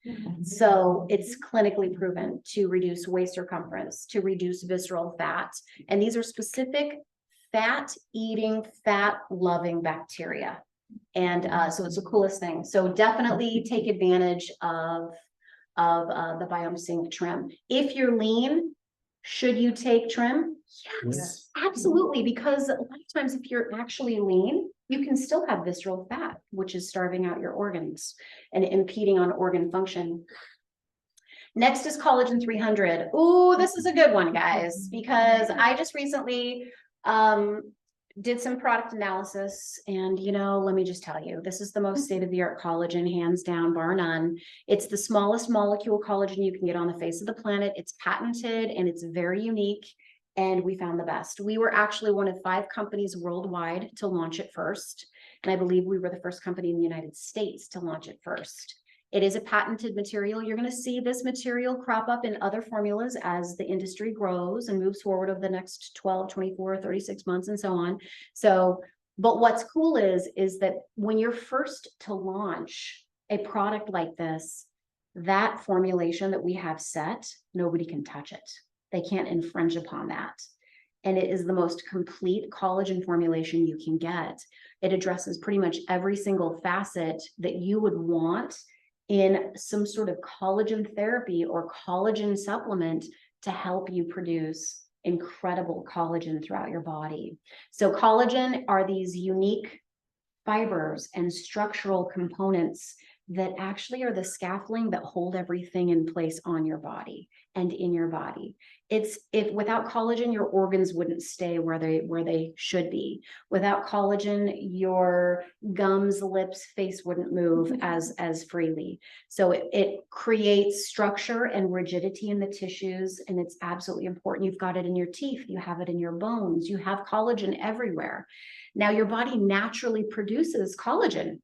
Speaker 3: So it's clinically proven to reduce waist circumference, to reduce visceral fat. And these are specific fat-eating, fat-loving bacteria. And so it's the coolest thing. So definitely take advantage of the BiomeSync Trim. If you're lean, should you take trim? Yes, absolutely. Because a lot of times if you're actually lean, you can still have visceral fat, which is starving out your organs and impeding on organ function. Next is collagen 300. Ooh, this is a good one, guys, because I just recently did some product analysis, and let me just tell you, this is the most state-of-the-art collagen, hands down, bar none. It's the smallest molecule collagen you can get on the face of the planet. It's patented and it's very unique, and we found the best. We were actually one of 5 companies worldwide to launch it first, and I believe we were the first company in the United States to launch it first. It is a patented material. You're going to see this material crop up in other formulas as the industry grows and moves forward over the next 12, 24, 36 months and so on. So, but what's cool is that when you're first to launch a product like this, that formulation that we have set, nobody can touch it. They can't infringe upon that. And it is the most complete collagen formulation you can get. It addresses pretty much every single facet that you would want in some sort of collagen therapy or collagen supplement to help you produce incredible collagen throughout your body. So collagen are these unique fibers and structural components that actually are the scaffolding that hold everything in place on your body and in your body. If without collagen, your organs wouldn't stay where they should be. Without collagen, your gums, lips, face wouldn't move as freely. So it creates structure and rigidity in the tissues, and it's absolutely important. You've got it in your teeth, you have it in your bones, you have collagen everywhere. Now your body naturally produces collagen,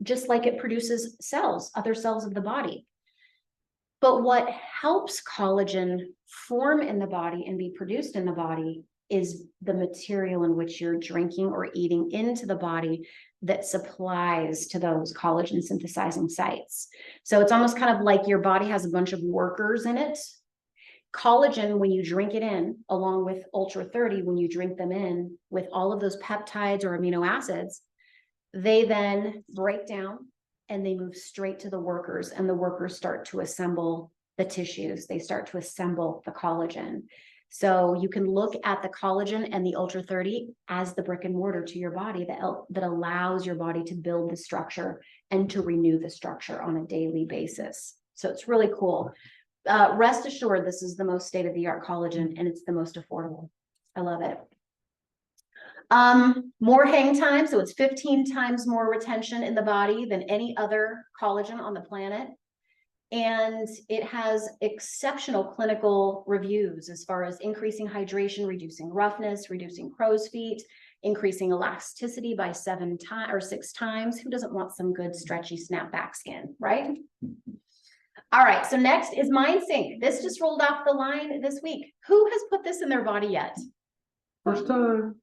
Speaker 3: just like it produces cells, other cells of the body. But what helps collagen form in the body and be produced in the body is the material in which you're drinking or eating into the body that supplies to those collagen synthesizing sites. So it's almost kind of like your body has a bunch of workers in it. Collagen, when you drink it in, along with Ultra 30, when you drink them in with all of those peptides or amino acids, they then break down and they move straight to the workers, and the workers start to assemble the tissues. They start to assemble the collagen. So you can look at the collagen and the Ultra 30 as the brick and mortar to your body that allows your body to build the structure and to renew the structure on a daily basis. So it's really cool. Rest assured, this is the most state-of-the-art collagen, and it's the most affordable. I love it. More hang time, so it's 15 times more retention in the body than any other collagen on the planet. And it has exceptional clinical reviews as far as increasing hydration, reducing roughness, reducing crow's feet, increasing elasticity by 7 times or 6 times. Who doesn't want some good stretchy snapback skin, right? All right, so next is Mind Sync. This just rolled off the line this week. Who has put this in their body yet?
Speaker 1: First time.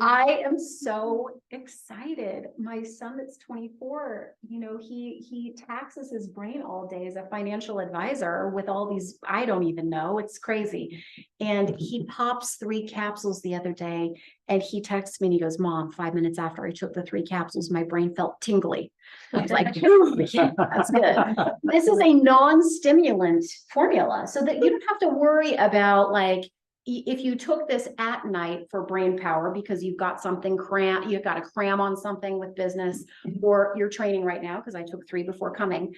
Speaker 3: I am so excited. My son that's 24, you know, he taxes his brain all day as a financial advisor with all these, I don't even know, it's crazy. And he pops 3 capsules the other day, and he texts me and he goes, "Mom, 5 minutes after I took the 3 capsules, my brain felt tingly." I was like, that's good. This is a non-stimulant formula, so that you don't have to worry about, like, if you took this at night for brain power because you've got something you've got to cram on something with business, or you're training right now, because I took 3 before coming,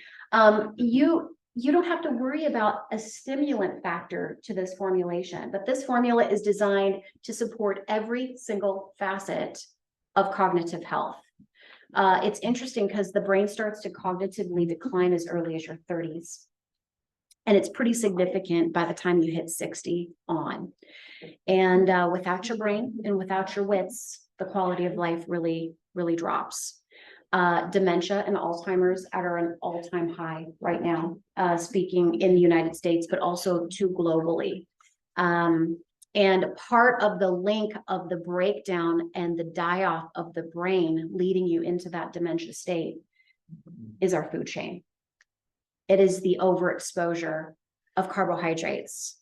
Speaker 3: you don't have to worry about a stimulant factor to this formulation. But this formula is designed to support every single facet of cognitive health. It's interesting because the brain starts to cognitively decline as early as your 30s. And it's pretty significant by the time you hit 60 on. And without your brain and without your wits, the quality of life really, really drops. Dementia and Alzheimer's are an all-time high right now, speaking in the United States, but also too globally. And part of the link of the breakdown and the die-off of the brain leading you into that dementia state is our food chain. It is the overexposure of carbohydrates.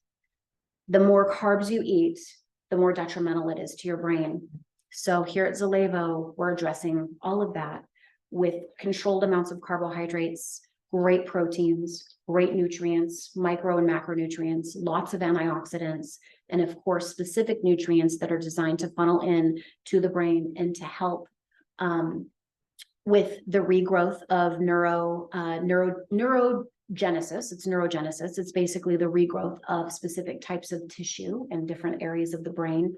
Speaker 3: The more carbs you eat, the more detrimental it is to your brain. So here at Zallevo, we're addressing all of that with controlled amounts of carbohydrates, great proteins, great nutrients, micro and macronutrients, lots of antioxidants, and of course, specific nutrients that are designed to funnel in to the brain and to help with the regrowth of neurogenesis. It's neurogenesis. It's basically the regrowth of specific types of tissue in different areas of the brain.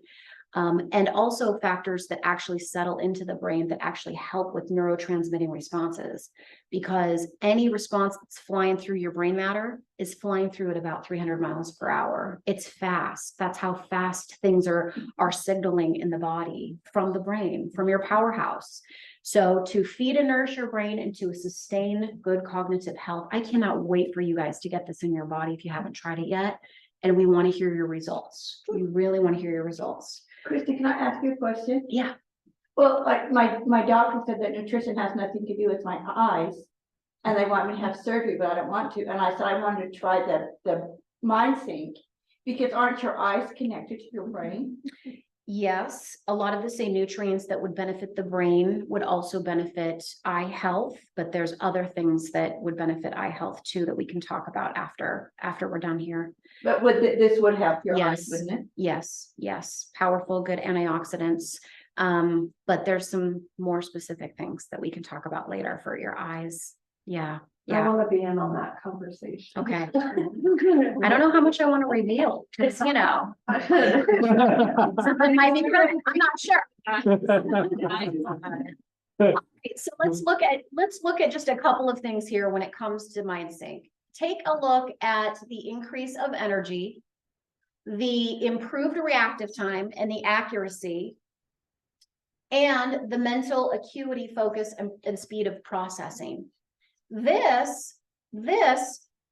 Speaker 3: And also factors that actually settle into the brain that actually help with neurotransmitting responses, because any response that's flying through your brain matter is flying through at about 300 miles per hour. It's fast. That's how fast things are signaling in the body from the brain, from your powerhouse. So to feed and nourish your brain and to sustain good cognitive health, I cannot wait for you guys to get this in your body if you haven't tried it yet. And we want to hear your results. We really want to hear your results.
Speaker 5: Christy, can I ask you a question?
Speaker 3: Yeah.
Speaker 5: Well, like my doctor said that nutrition has nothing to do with my eyes, and they want me to have surgery, but I don't want to. And I said I wanted to try the Mind Sync, because aren't your eyes connected to your brain?
Speaker 3: Yes, a lot of the same nutrients that would benefit the brain would also benefit eye health, but there's other things that would benefit eye health too that we can talk about after we're done here.
Speaker 5: But this would help your eyes,
Speaker 3: Yes.
Speaker 5: wouldn't it?
Speaker 3: Yes, yes, powerful, good antioxidants. But there's some more specific things that we can talk about later for your eyes. Yeah,
Speaker 2: I
Speaker 3: yeah,
Speaker 2: want to be in on that conversation.
Speaker 3: okay. I don't know how much I want to reveal, because something might be coming, I'm not sure. Okay, so let's look at just a couple of things here when it comes to MindSync. Take a look at the increase of energy, the improved reactive time and the accuracy, and the mental acuity, focus, and speed of processing. This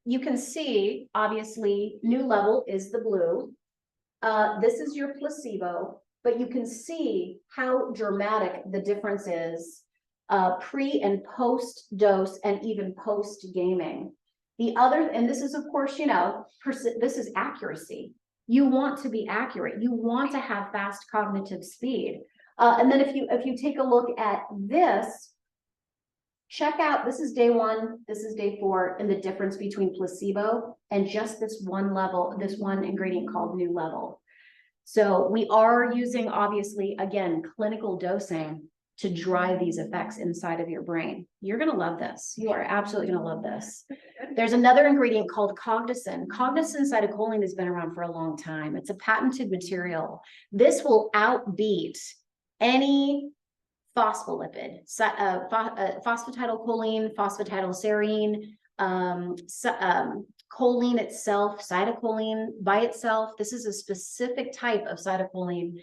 Speaker 3: you can see, obviously, new level is the blue. This is your placebo, but you can see how dramatic the difference is pre and post dose and even post gaming. The other, and this is of course, this is accuracy. You want to be accurate. You want to have fast cognitive speed. And then if you take a look at this, check out, this is day 1, this is day 4, and the difference between placebo and just this one level, this one ingredient called new level. So we are using, obviously, again, clinical dosing to drive these effects inside of your brain. You're going to love this. You are absolutely going to love this. There's another ingredient called cognicin. Cognicin cytocholline has been around for a long time. It's a patented material. This will outbeat any phospholipid, phosphatidylcholine, phosphatidylserine, choline itself, cytocholine by itself. This is a specific type of cytocholine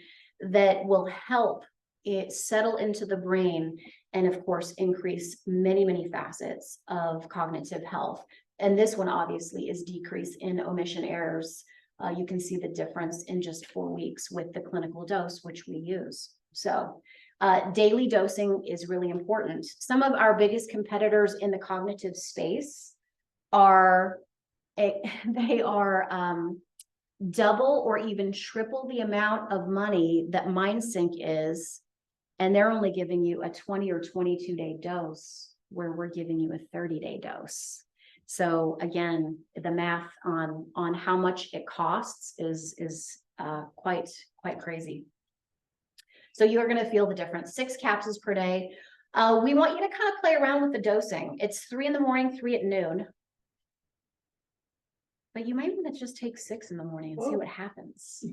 Speaker 3: that will help it settle into the brain and of course increase many facets of cognitive health. And this one obviously is decrease in omission errors. You can see the difference in just 4 weeks with the clinical dose, which we use. So daily dosing is really important. Some of our biggest competitors in the cognitive space are double or even triple the amount of money that MindSync is, and they're only giving you a 20 or 22-day dose, where we're giving you a 30-day dose. So again, the math on how much it costs is quite crazy. So you're going to feel the difference. 6 capsules per day. We want you to kind of play around with the dosing. It's 3 in the morning, 3 at noon. But you might want to just take 6 in the morning and see what happens.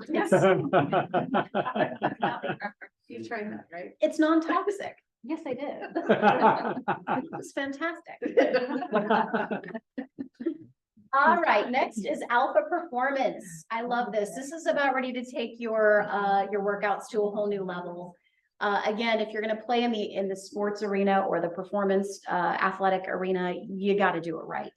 Speaker 2: You've tried that, right?
Speaker 3: It's non-toxic. Yes, I did. It was fantastic. All right, next is Alpha Performance. I love this. This is about ready to take your workouts to a whole new level. Again, if you're going to play in the sports arena or the performance athletic arena, you got to do it right.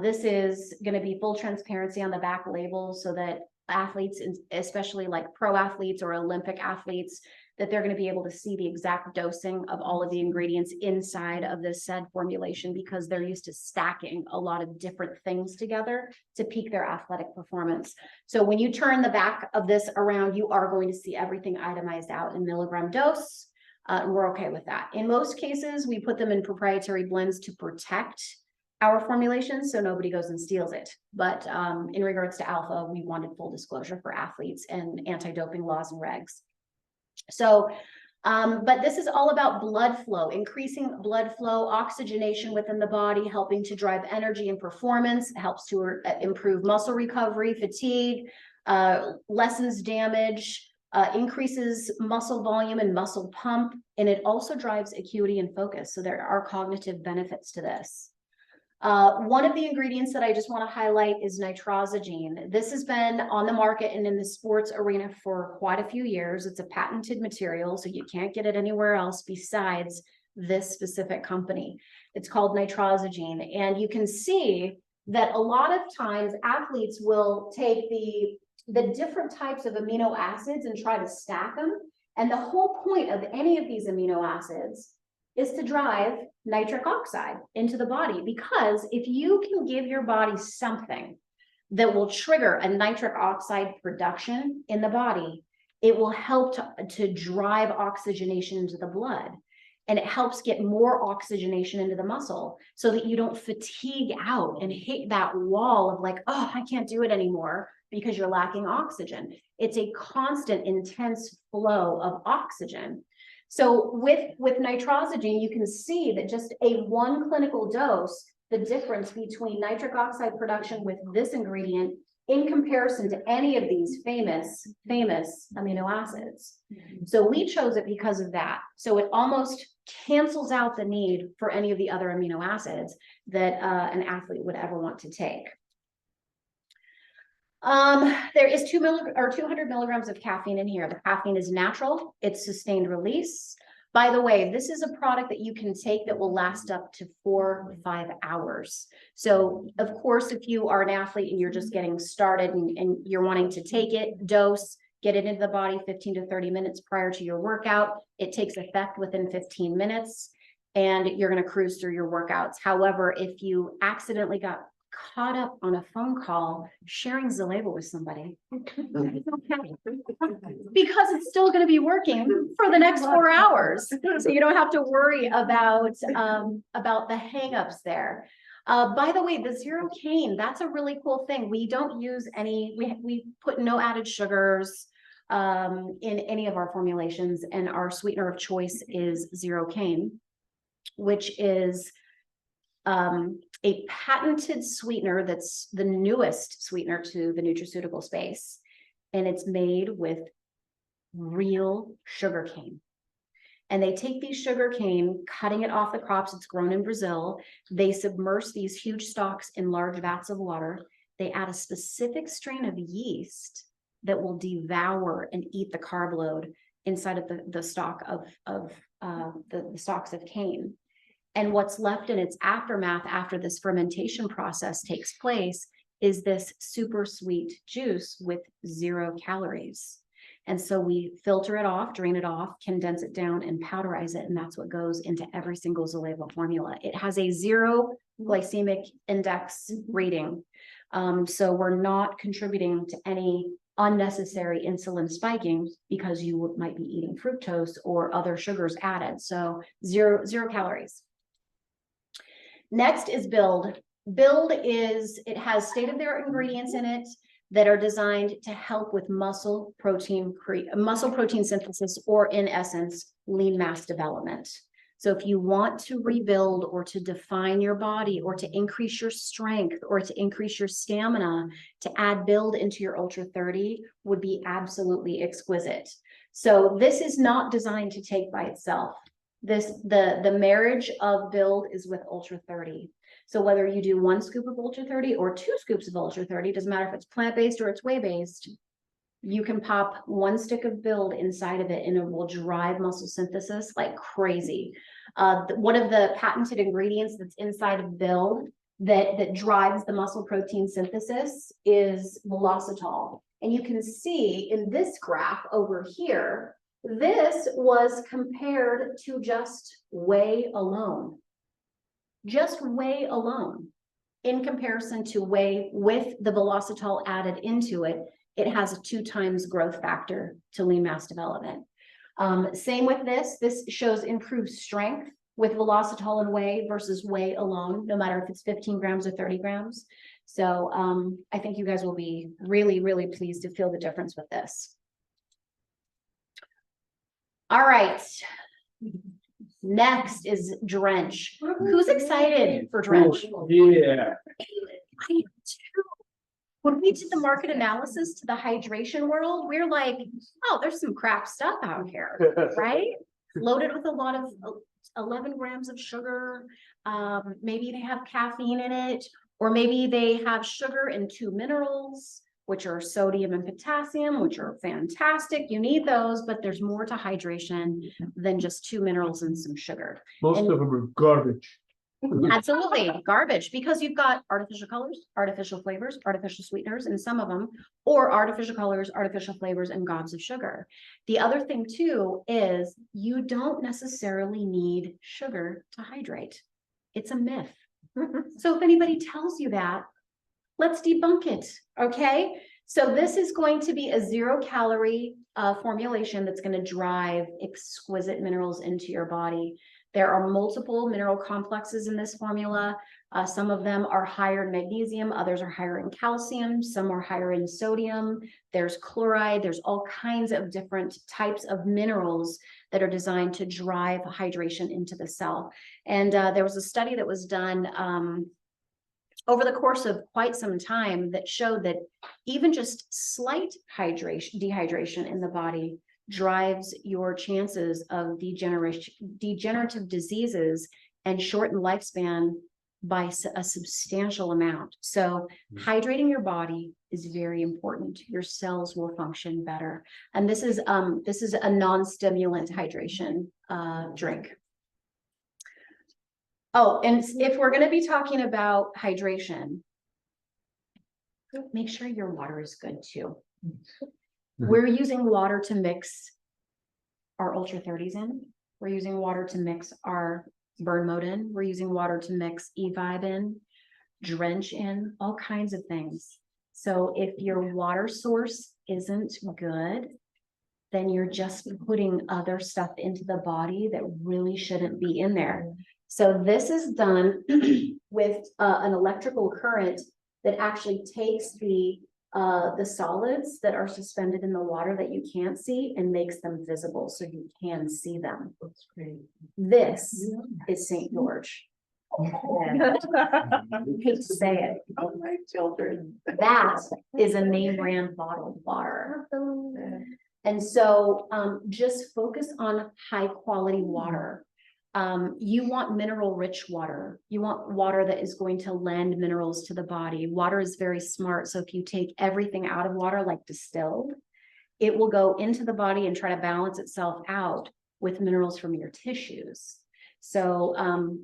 Speaker 3: This is going to be full transparency on the back label so that athletes, especially like pro athletes or Olympic athletes, that they're going to be able to see the exact dosing of all of the ingredients inside of this said formulation, because they're used to stacking a lot of different things together to peak their athletic performance. So when you turn the back of this around, you are going to see everything itemized out in milligram dose. And we're okay with that. In most cases, we put them in proprietary blends to protect our formulations so nobody goes and steals it. But in regards to alpha, we wanted full disclosure for athletes and anti-doping laws and regs. So, but this is all about blood flow, increasing blood flow, oxygenation within the body, helping to drive energy and performance, helps to improve muscle recovery, fatigue, lessens damage, increases muscle volume and muscle pump, and it also drives acuity and focus. So there are cognitive benefits to this. One of the ingredients that I just want to highlight is nitrosogene. This has been on the market and in the sports arena for quite a few years. It's a patented material, so you can't get it anywhere else besides this specific company. It's called nitrosogene, and you can see that a lot of times athletes will take the different types of amino acids and try to stack them. And the whole point of any of these amino acids is to drive nitric oxide into the body, because if you can give your body something that will trigger a nitric oxide production in the body, it will help to drive oxygenation into the blood. and it helps get more oxygenation into the muscle so that you don't fatigue out and hit that wall of like, oh, I can't do it anymore because you're lacking oxygen. It's a constant, intense flow of oxygen. So with nitrosamine, you can see that just a 1 clinical dose, the difference between nitric oxide production with this ingredient in comparison to any of these famous amino acids. So we chose it because of that. So it almost cancels out the need for any of the other amino acids that an athlete would ever want to take. There is 200 milligrams of caffeine in here. The caffeine is natural, it's sustained release. By the way, this is a product that you can take that will last up to 4 to 5 hours. So of course, if you are an athlete and you're just getting started and you're wanting to take it, dose, get it into the body 15 to 30 minutes prior to your workout, it takes effect within 15 minutes and you're going to cruise through your workouts. However, if you accidentally got caught up on a phone call sharing Zallevo with somebody, because it's still going to be working for the next 4 hours, so you don't have to worry about the hangups there. By the way, the zero cane, that's a really cool thing. We don't use any, we put no added sugars in any of our formulations, and our sweetener of choice is zero cane, which is a patented sweetener that's the newest sweetener to the nutraceutical space. And it's made with real sugar cane. And they take these sugar cane, cutting it off the crops. It's grown in Brazil. They submerge these huge stalks in large vats of water. They add a specific strain of yeast that will devour and eat the carb load inside of the stalk of the stalks of cane. And what's left in its aftermath after this fermentation process takes place is this super sweet juice with 0 calories. And so we filter it off, drain it off, condense it down, and powderize it. And that's what goes into every single Zallevo formula. It has a 0 glycemic index rating. So we're not contributing to any unnecessary insulin spiking because you might be eating fructose or other sugars added. So zero calories. Next is Build. Build it has state-of-the-art ingredients in it that are designed to help with muscle protein synthesis, or in essence, lean mass development. So if you want to rebuild or to define your body or to increase your strength or to increase your stamina, to add Build into your Ultra 30 would be absolutely exquisite. So this is not designed to take by itself. The marriage of Build is with Ultra 30. So whether you do 1 scoop of Ultra 30 or 2 scoops of Ultra 30, doesn't matter if it's plant-based or it's whey-based, you can pop 1 stick of Build inside of it and it will drive muscle synthesis like crazy. One of the patented ingredients that's inside of Build that drives the muscle protein synthesis is velocitol. And you can see in this graph over here, this was compared to just whey alone. Just whey alone. In comparison to whey with the velocitol added into it, it has a 2 times growth factor to lean mass development. Same with this. This shows improved strength with velocitol and whey versus whey alone, no matter if it's 15 grams or 30 grams. So I think you guys will be really, really pleased to feel the difference with this. All right. Next is Drench. Who's excited for Drench?
Speaker 4: Yeah.
Speaker 3: I am too. When we did the market analysis to the hydration world, we're like, oh, there's some crap stuff out here, right? Loaded with a lot of 11 grams of sugar. Maybe they have caffeine in it, or maybe they have sugar and 2 minerals, which are sodium and potassium, which are fantastic. You need those, but there's more to hydration than just 2 minerals and some sugar.
Speaker 1: Most of them are garbage.
Speaker 3: Absolutely garbage, because you've got artificial colors, artificial flavors, artificial sweeteners in some of them, or artificial colors, artificial flavors, and gobs of sugar. The other thing too is you don't necessarily need sugar to hydrate. It's a myth. So if anybody tells you that, let's debunk it. Okay. So this is going to be a 0 calorie formulation that's going to drive exquisite minerals into your body. There are multiple mineral complexes in this formula. Some of them are higher in magnesium, others are higher in calcium, some are higher in sodium. There's chloride, there's all kinds of different types of minerals that are designed to drive hydration into the cell. And there was a study that was done over the course of quite some time that showed that even just slight dehydration in the body drives your chances of degenerative diseases and shorten lifespan by a substantial amount. So hydrating your body is very important. Your cells will function better. And this is a non-stimulant hydration drink. Oh, and if we're going to be talking about hydration, make sure your water is good too. We're using water to mix our Ultra 30s in. We're using water to mix our burn mode in. We're using water to mix E-Vibe in, drench in, all kinds of things. So if your water source isn't good, then you're just putting other stuff into the body that really shouldn't be in there. So this is done with an electrical current that actually takes the solids that are suspended in the water that you can't see and makes them visible so you can see them. That's great. This is St. George. I hate to say it.
Speaker 2: Oh, my children.
Speaker 3: That is a name brand bottled water. And so just focus on high quality water. You want mineral rich water. You want water that is going to lend minerals to the body. Water is very smart. So if you take everything out of water, like distilled, it will go into the body and try to balance itself out with minerals from your tissues. So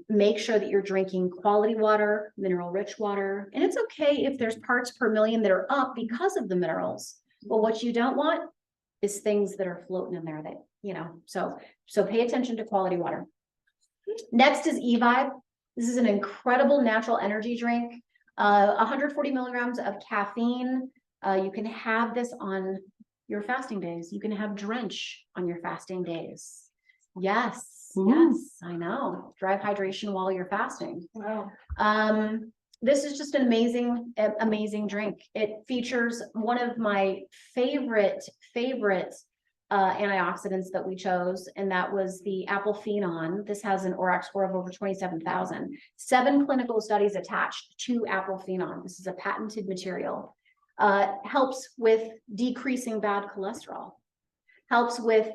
Speaker 3: make sure that you're drinking quality water, mineral rich water. And it's okay if there's parts per million that are up because of the minerals. But what you don't want is things that are floating in there that, you know, so pay attention to quality water. Next is E-Vibe. This is an incredible natural energy drink. 140 milligrams of caffeine. You can have this on your fasting days. You can have drench on your fasting days. Yes, yes, I know. Drive hydration while you're fasting.
Speaker 2: Wow.
Speaker 3: This is just an amazing drink. It features one of my favorite antioxidants that we chose, and that was the apple phenon. This has an ORAC score of over 27,000. 7 clinical studies attached to apple phenon. This is a patented material. Helps with decreasing bad cholesterol. Helps with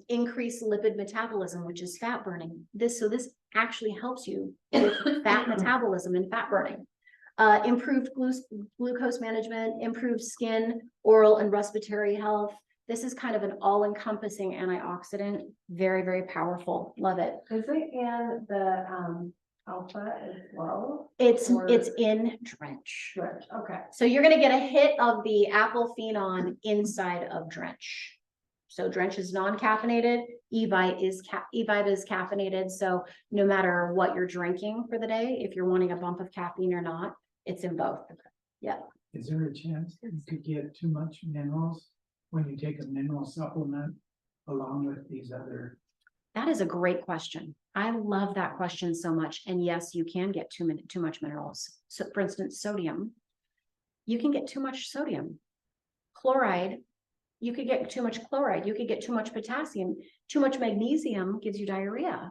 Speaker 3: increased lipid metabolism, which is fat burning. This actually helps you with fat metabolism and fat burning. Improved glucose management, improved skin, oral and respiratory health. This is kind of an all-encompassing antioxidant. Very, very powerful. Love it.
Speaker 2: Is it in the alpha as well?
Speaker 3: It's in drench.
Speaker 2: Drench, okay.
Speaker 3: So you're going to get a hit of the apple phenon inside of drench. So drench is non-caffeinated. E-Vibe is caffeinated. So no matter what you're drinking for the day, if you're wanting a bump of caffeine or not, it's in both. Yeah.
Speaker 6: Is there a chance that you could get too much minerals when you take a mineral supplement along with these other?
Speaker 3: That is a great question. I love that question so much. And yes, you can get too much minerals. So for instance, sodium, you can get too much sodium. Chloride, you could get too much chloride. You could get too much potassium. Too much magnesium gives you diarrhea.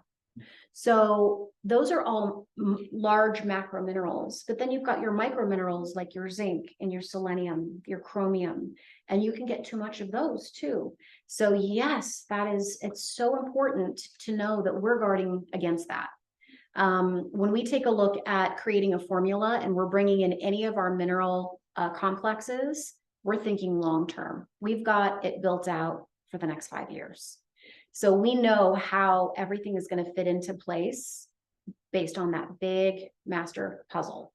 Speaker 3: So those are all large macro minerals, but then you've got your micro minerals like your zinc and your selenium, your chromium, and you can get too much of those too. So yes, it's so important to know that we're guarding against that. When we take a look at creating a formula and we're bringing in any of our mineral complexes, we're thinking long-term. We've got it built out for the next 5 years. So we know how everything is going to fit into place based on that big master puzzle.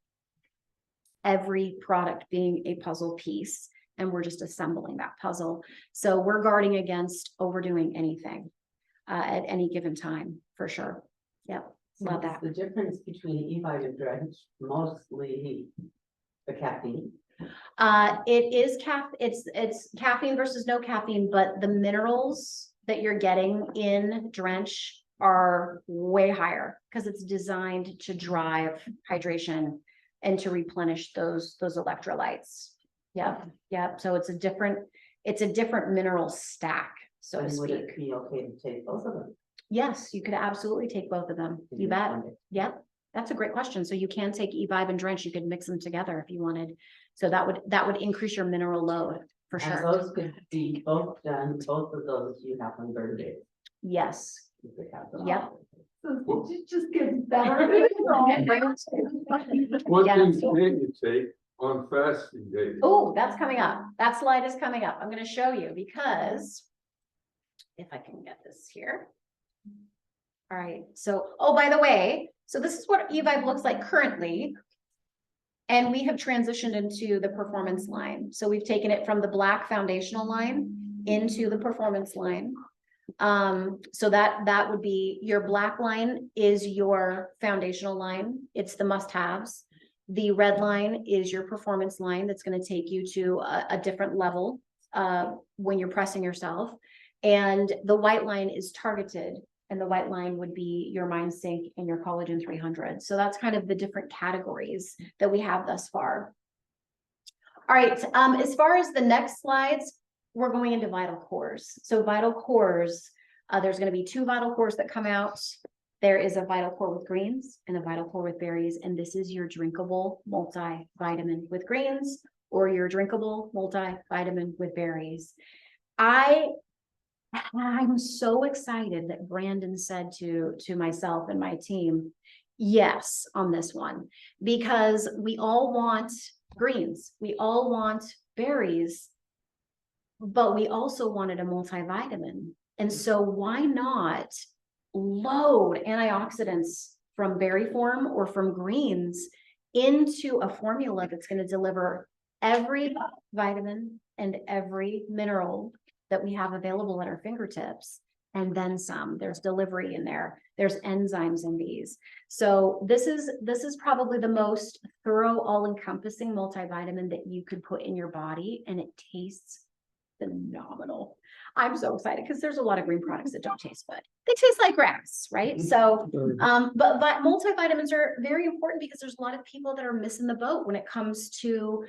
Speaker 3: Every product being a puzzle piece, and we're just assembling that puzzle. So we're guarding against overdoing anything at any given time, for sure. Yep, love that.
Speaker 7: The difference between E-Vibe and drench, mostly the caffeine.
Speaker 3: It's caffeine versus no caffeine, but the minerals that you're getting in drench are way higher because it's designed to drive hydration and to replenish those electrolytes. Yep, yep. So it's a different mineral stack, so to
Speaker 7: And would
Speaker 3: speak.
Speaker 7: it be okay to take both of them?
Speaker 3: Yes, you could absolutely take both of them. You bet. Yep, that's a great question. So you can take eVibe and Drench. You could mix them together if you wanted. So that would increase your mineral load for
Speaker 7: And
Speaker 3: sure.
Speaker 7: those could be both done, both of those you have on burn days.
Speaker 3: Yes.
Speaker 7: You could have them
Speaker 3: Yep.
Speaker 7: all.
Speaker 2: It just gets better.
Speaker 8: What
Speaker 3: Yeah.
Speaker 8: things can you take on fasting days?
Speaker 3: Oh, that's coming up. That slide is coming up. I'm going to show you because if I can get this here. All right. So, oh, by the way, so this is what eVibe looks like currently. And we have transitioned into the performance line. So we've taken it from the black foundational line into the performance line. So that would be your black line is your foundational line. It's the must-haves. The red line is your performance line that's going to take you to a different level when you're pressing yourself. And the white line is targeted, and the white line would be your Mind Sync and your Collagen 300. So that's kind of the different categories that we have thus far. All right, as far as the next slides, we're going into vital cores. So vital cores, there's going to be 2 vital cores that come out. There is a vital core with greens and a vital core with berries, and this is your drinkable multivitamin with greens or your drinkable multivitamin with berries. I'm so excited that Brandon said to myself and my team, yes, on this one, because we all want greens, we all want berries, but we also wanted a multivitamin. And so why not load antioxidants from berry form or from greens into a formula that's going to deliver every vitamin and every mineral that we have available at our fingertips, and then some. There's delivery in there. There's enzymes in these. So this is probably the most thorough, all-encompassing multivitamin that you could put in your body, and it tastes phenomenal. I'm so excited because there's a lot of green products that don't taste good. They taste like grass, right? So, but multivitamins are very important because there's a lot of people that are missing the boat when it comes to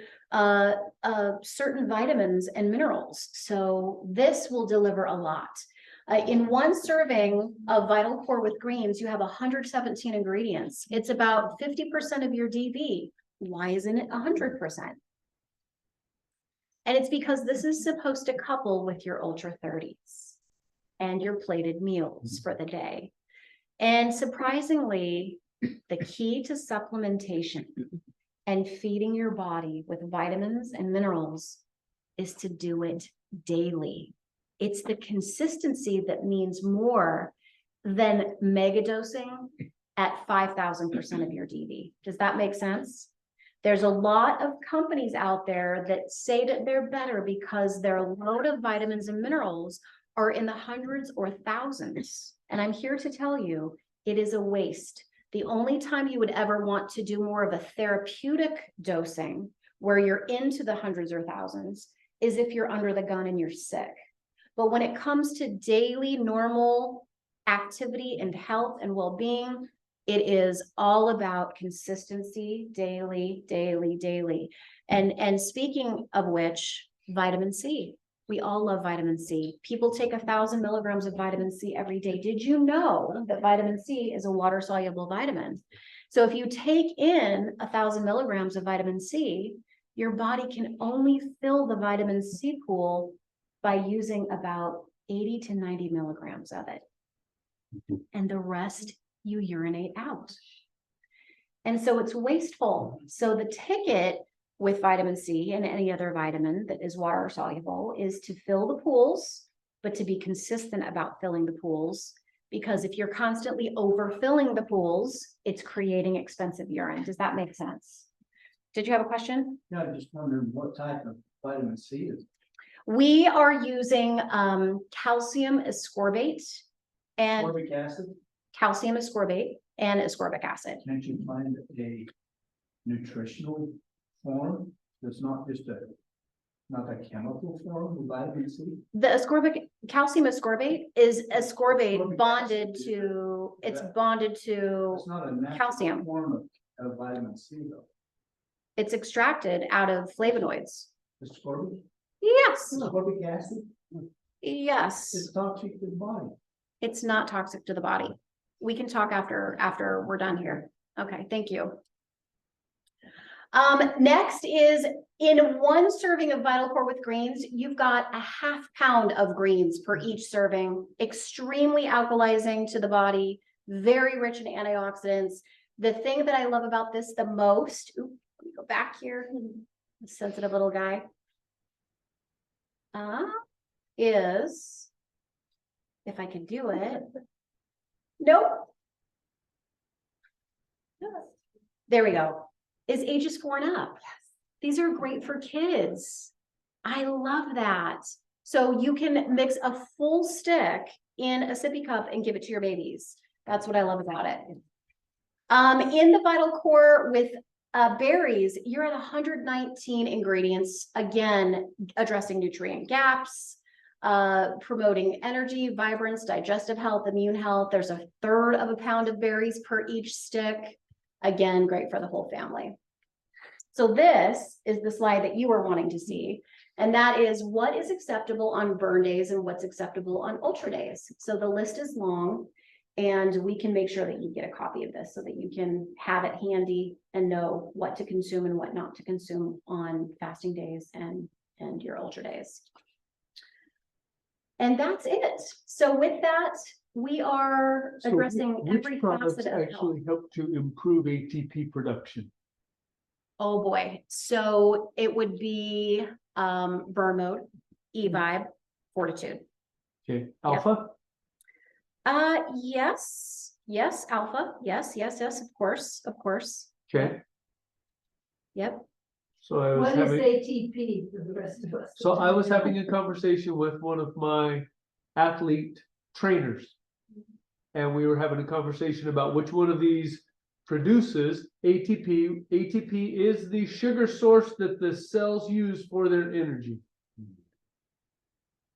Speaker 3: certain vitamins and minerals. So this will deliver a lot. In one serving of Vital Core with greens, you have 117 ingredients. It's about 50% of your DV. Why isn't it 100%? And it's because this is supposed to couple with your Ultra 30s and your plated meals for the day. And surprisingly, the key to supplementation and feeding your body with vitamins and minerals is to do it daily. It's the consistency that means more than mega dosing at 5,000% of your DV. Does that make sense? There's a lot of companies out there that say that they're better because their load of vitamins and minerals are in the hundreds or thousands. And I'm here to tell you, it is a waste. The only time you would ever want to do more of a therapeutic dosing where you're into the hundreds or thousands is if you're under the gun and you're sick. But when it comes to daily normal activity and health and well-being, it is all about consistency, daily. And speaking of which, vitamin C. We all love vitamin C. People take 1,000 milligrams of vitamin C every day. Did you know that vitamin C is a water-soluble vitamin? So if you take in 1,000 milligrams of vitamin C, your body can only fill the vitamin C pool by using about 80 to 90 milligrams of it. And the rest you urinate out. And so it's wasteful. So the ticket with vitamin C and any other vitamin that is water soluble is to fill the pools, but to be consistent about filling the pools, because if you're constantly overfilling the pools, it's creating expensive urine. Does that make sense? Did you have a question?
Speaker 6: Yeah, I just wondering what type of vitamin C is.
Speaker 3: We are using calcium ascorbate and
Speaker 6: Ascorbic acid?
Speaker 3: calcium ascorbate and ascorbic acid.
Speaker 6: Can't you find a nutritional form that's not just a Not a chemical form of vitamin C?
Speaker 3: The ascorbic, calcium ascorbate is ascorbate bonded to, it's bonded to,
Speaker 6: It's not a natural
Speaker 3: calcium.
Speaker 6: form of vitamin C though.
Speaker 3: it's extracted out of flavonoids.
Speaker 6: Ascorbic?
Speaker 3: Yes,
Speaker 6: Ascorbic acid?
Speaker 3: yes,
Speaker 6: It's toxic to the body.
Speaker 3: it's not toxic to the body. We can talk after we're done here. Okay, thank you. Next is in one serving of Vital Core with greens, you've got a ½ pound of greens per each serving, extremely alkalizing to the body, very rich in antioxidants. The thing that I love about this the most, let me go back here, sensitive little guy, is, if I can do it, nope. There we go. Is ages 4 and up. These are great for kids. I love that. So you can mix a full stick in a sippy cup and give it to your babies. That's what I love about it. In the Vital Core with berries, you're at 119 ingredients, again, addressing nutrient gaps, promoting energy, vibrance, digestive health, immune health. There's 1/3 of a pound of berries per each stick. Again, great for the whole family. So this is the slide that you were wanting to see, and that is what is acceptable on burn days and what's acceptable on ultra days. So the list is long, and we can make sure that you get a copy of this so that you can have it handy and know what to consume and what not to consume on fasting days and your ultra days. And that's it. So with that, we are addressing every facet of health.
Speaker 1: Actually help to improve ATP production.
Speaker 3: Oh boy, so it would be burn mode, E-Vibe, Fortitude.
Speaker 1: Okay, alpha?
Speaker 3: Yes, alpha, yes, of course.
Speaker 1: Okay,
Speaker 3: Yep,
Speaker 1: so I was
Speaker 2: What is
Speaker 1: having,
Speaker 2: ATP for the rest of us?
Speaker 1: so I was having a conversation with one of my athlete trainers. And we were having a conversation about which one of these produces ATP. ATP is the sugar source that the cells use for their energy.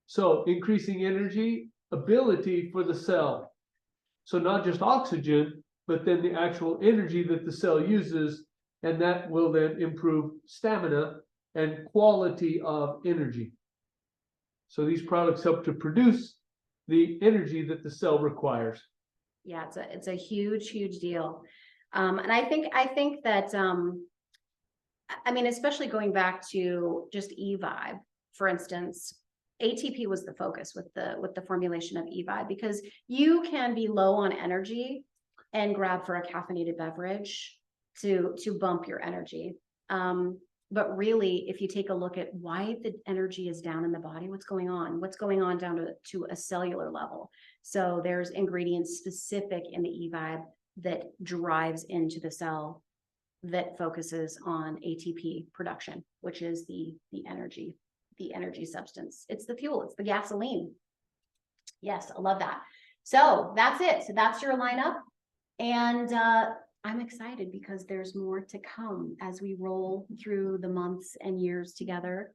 Speaker 1: So increasing energy ability for the cell. So not just oxygen, but then the actual energy that the cell uses, and that will then improve stamina and quality of energy. So these products help to produce the energy that the cell requires.
Speaker 3: yeah, it's a huge deal. And I think that, I mean, especially going back to just E-Vibe, for instance, ATP was the focus with the formulation of E-Vibe, because you can be low on energy and grab for a caffeinated beverage to bump your energy. But really, if you take a look at why the energy is down in the body, what's going on? What's going on down to a cellular level? So there's ingredients specific in the E-Vibe that drives into the cell that focuses on ATP production, which is the energy substance. It's the fuel, it's the gasoline. Yes, I love that. So that's it. So that's your lineup. And I'm excited because there's more to come as we roll through the months and years together.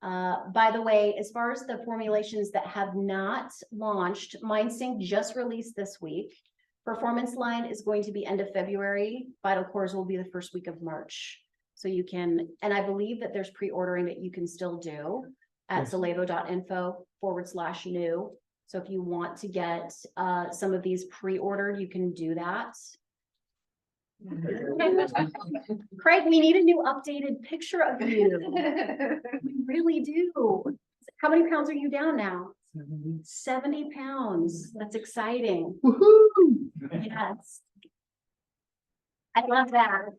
Speaker 3: By the way, as far as the formulations that have not launched, MindSync just released this week. Performance line is going to be end of February. Vital Cores will be the first week of March. So you can, and I believe that there's pre-ordering that you can still do at zallevo.info/new. So if you want to get some of these pre-ordered, you can do that. Craig, we need a new updated picture of you. We really do. How many pounds are you down now? 70 pounds. That's exciting.
Speaker 1: Woohoo!
Speaker 3: Yes. I love that.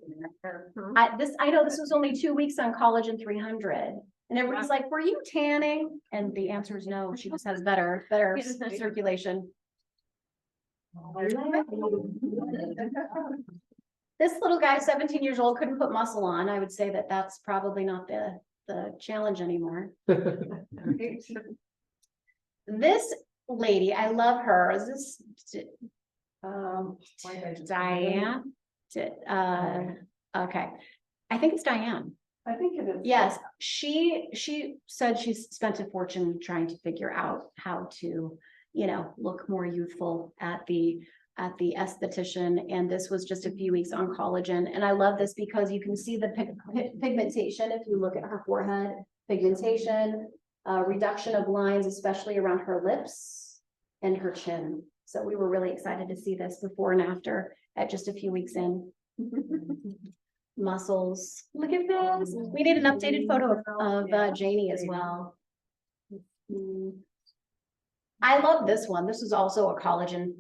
Speaker 3: I know this was only 2 weeks on Collagen 300. And everybody's like, were you tanning? And the answer is no, she just has better circulation. This little guy, 17 years old, couldn't put muscle on. I would say that that's probably not the challenge anymore. This lady, I love her. Is this Diane? Okay. I think it's Diane.
Speaker 2: I think it is.
Speaker 3: Yes, she said she's spent a fortune trying to figure out how to, look more youthful at the esthetician, and this was just a few weeks on collagen. And I love this because you can see the pigmentation if you look at her forehead, pigmentation, reduction of lines, especially around her lips and her chin. So we were really excited to see this before and after at just a few weeks in. Muscles, look at this. We need an updated photo of Janie as well. I love this one. This is also a collagen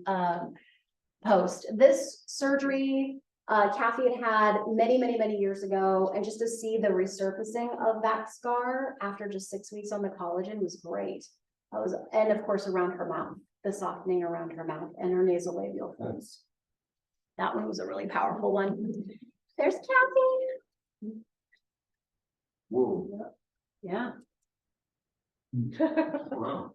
Speaker 3: post. This surgery Kathy had many years ago, and just to see the resurfacing of that scar after just 6 weeks on the collagen was great. And of course around her mouth, the softening around her mouth and her nasolabial folds. That one was a really powerful one. There's Kathy.
Speaker 8: Whoa,
Speaker 3: Yeah.
Speaker 8: wow.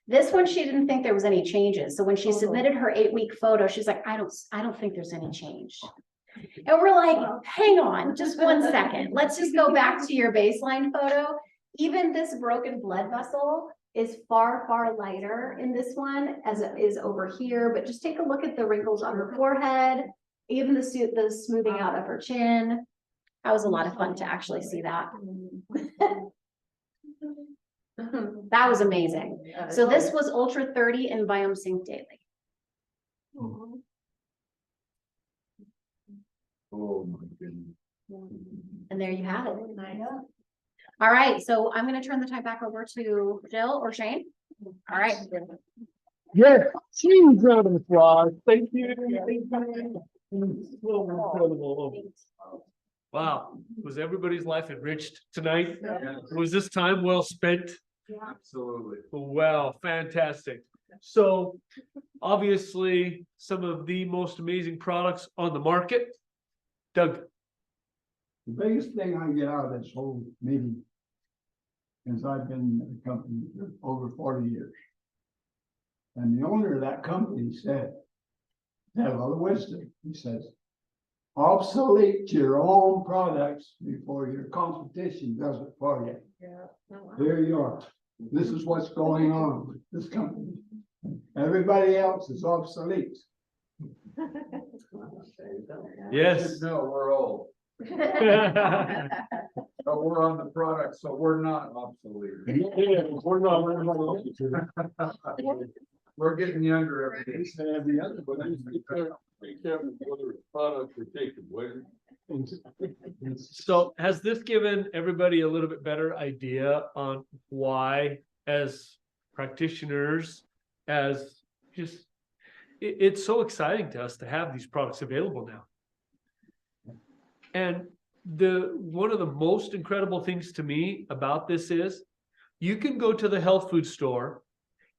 Speaker 3: This one, she didn't think there was any changes. So when she submitted her 8-week photo, she's like, I don't think there's any change. And we're like, hang on, just 1 second. Let's just go back to your baseline photo. Even this broken blood vessel is far lighter in this one as it is over here. But just take a look at the wrinkles on her forehead, even the smoothing out of her chin. That was a lot of fun to actually see that. That was amazing. So this was Ultra 30 and Biome Sync Daily.
Speaker 8: Oh, my goodness.
Speaker 3: And there you have it. All right, so I'm gonna turn the time back over to Jill or Shane. All right.
Speaker 1: Yes, huge round of applause. Thank you. Incredible. Wow, was everybody's life enriched tonight? Was this time well spent?
Speaker 8: Absolutely.
Speaker 1: Wow, fantastic. So obviously, some of the most amazing products on the market. Doug,
Speaker 4: The biggest thing I get out of this whole meeting is I've been in the company for over 40 years. And the owner of that company said, had a lot of wisdom. He says, obsolete your own products before your competition does it for you. There you are. This is what's going on with this company. Everybody else is obsolete.
Speaker 1: yes.
Speaker 8: No, we're old, but we're on the product, so we're not obsolete. We're getting younger every day.
Speaker 1: So has this given everybody a little bit better idea on why, as practitioners, as just, it's so exciting to us to have these products available now. And one of the most incredible things to me about this is you can go to the health food store,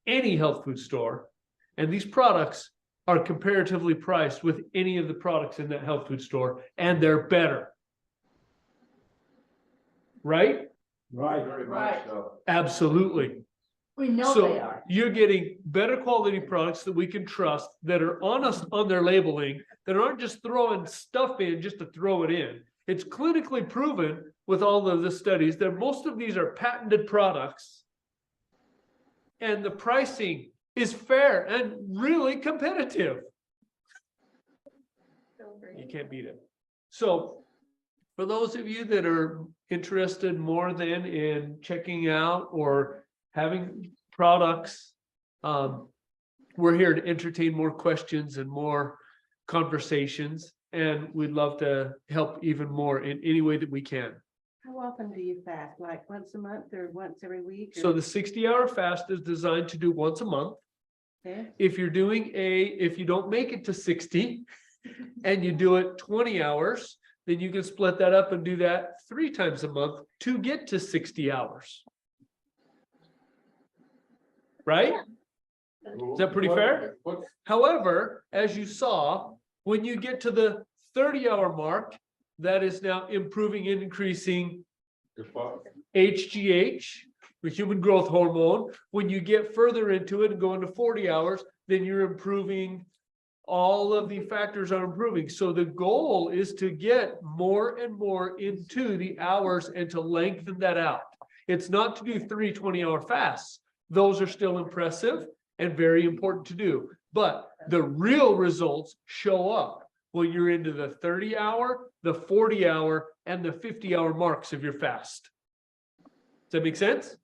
Speaker 1: any health food store, and these products are comparatively priced with any of the products in that health food store, and they're better. Right?
Speaker 4: Right.
Speaker 8: Very much so.
Speaker 1: Absolutely.
Speaker 5: We know
Speaker 1: So
Speaker 5: they are.
Speaker 1: you're getting better quality products that we can trust, that are honest on their labeling, that aren't just throwing stuff in just to throw it in. It's clinically proven with all of the studies that most of these are patented products, and the pricing is fair and really competitive. You can't beat it. So for those of you that are interested more than in checking out or having products, we're here to entertain more questions and more conversations, and we'd love to help even more in any way that we can.
Speaker 7: How often do you fast? Like once a month or once every week?
Speaker 1: So the 60-hour fast is designed to do once a month.
Speaker 7: Okay.
Speaker 1: If you're doing if you don't make it to 60 and you do it 20 hours, then you can split that up and do that 3 times a month to get to 60 hours. Right? Is that pretty fair? However, as you saw, when you get to the 30-hour mark, that is now improving and increasing HGH, the human growth hormone. When you get further into it and go into 40 hours, then you're improving all of the factors are improving. So the goal is to get more and more into the hours and to lengthen that out. It's not to do 3 20-hour fasts. Those are still impressive and very important to do. But the real results show up when you're into the 30-hour, the 40-hour, and the 50-hour marks of your fast. Does that make sense?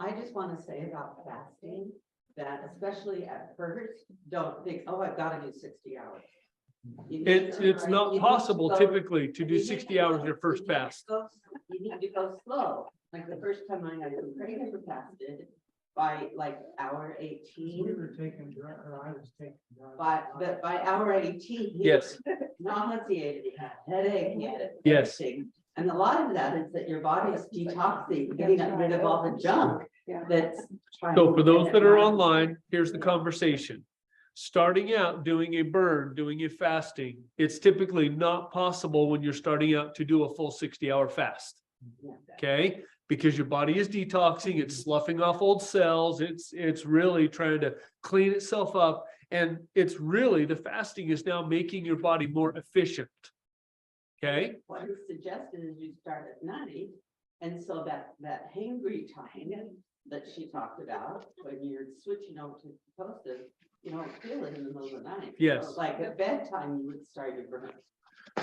Speaker 7: I just want to say about fasting, that especially at first, don't think, oh, I've got to do 60 hours. You need
Speaker 1: It's
Speaker 7: to-
Speaker 1: not
Speaker 7: you need to
Speaker 1: possible
Speaker 7: go-
Speaker 1: typically to do
Speaker 7: you need
Speaker 1: 60
Speaker 7: to
Speaker 1: hours
Speaker 7: go-
Speaker 1: your first
Speaker 7: you need to
Speaker 1: fast.
Speaker 7: You need to go slow. Like the first time I was pregnant, fasted by like hour
Speaker 6: We
Speaker 7: 18.
Speaker 6: were taking, or I was taking. drugs.
Speaker 7: But by hour 18.
Speaker 1: Yes.
Speaker 7: Nauseated, he had a headache, he had
Speaker 1: Yes.
Speaker 7: everything. And a lot of that is that your body is detoxing, getting rid of all the junk
Speaker 2: Yeah.
Speaker 7: that's. trying
Speaker 1: So
Speaker 7: to
Speaker 1: for those
Speaker 7: get
Speaker 1: that are
Speaker 7: around.
Speaker 1: online, here's the conversation. Starting out doing a burn, doing a fasting, it's typically not possible when you're starting out to do a full 60-hour fast.
Speaker 7: Yeah.
Speaker 1: Okay, because your body is detoxing, it's sloughing off old cells, it's really trying to clean itself up. And it's really, the fasting is now making your body more efficient. Okay,
Speaker 7: What is suggested is you start at night, and so that hangry time that she talked about, when you're switching over to ketosis, you don't feel it in the middle of the night.
Speaker 1: Yes.
Speaker 7: So like at bedtime, you would start your burn.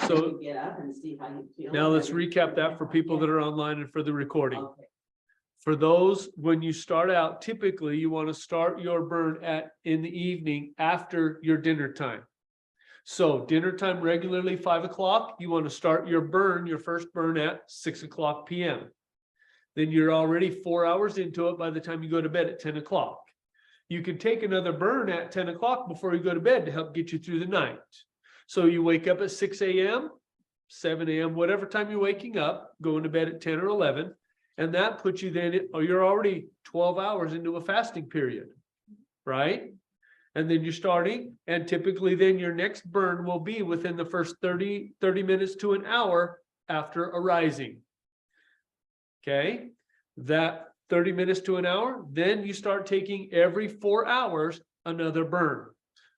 Speaker 1: so
Speaker 7: You get up and see how you feel.
Speaker 1: now let's
Speaker 7: and then-
Speaker 1: recap that for people that are online and for the recording.
Speaker 7: Okay.
Speaker 1: For those, when you start out, typically you want to start your burn in the evening after your dinner time. So dinner time regularly 5 o'clock, you want to start your burn, your first burn at 6 o'clock PM. Then you're already 4 hours into it by the time you go to bed at 10 o'clock. You can take another burn at 10 o'clock before you go to bed to help get you through the night. So you wake up at 6 AM, 7 AM, whatever time you're waking up, going to bed at 10 or 11. And that puts you then, you're already 12 hours into a fasting period, right? And then you're starting, and typically then your next burn will be within the first 30 minutes to an hour after arising. Okay, that 30 minutes to an hour, then you start taking every 4 hours another burn.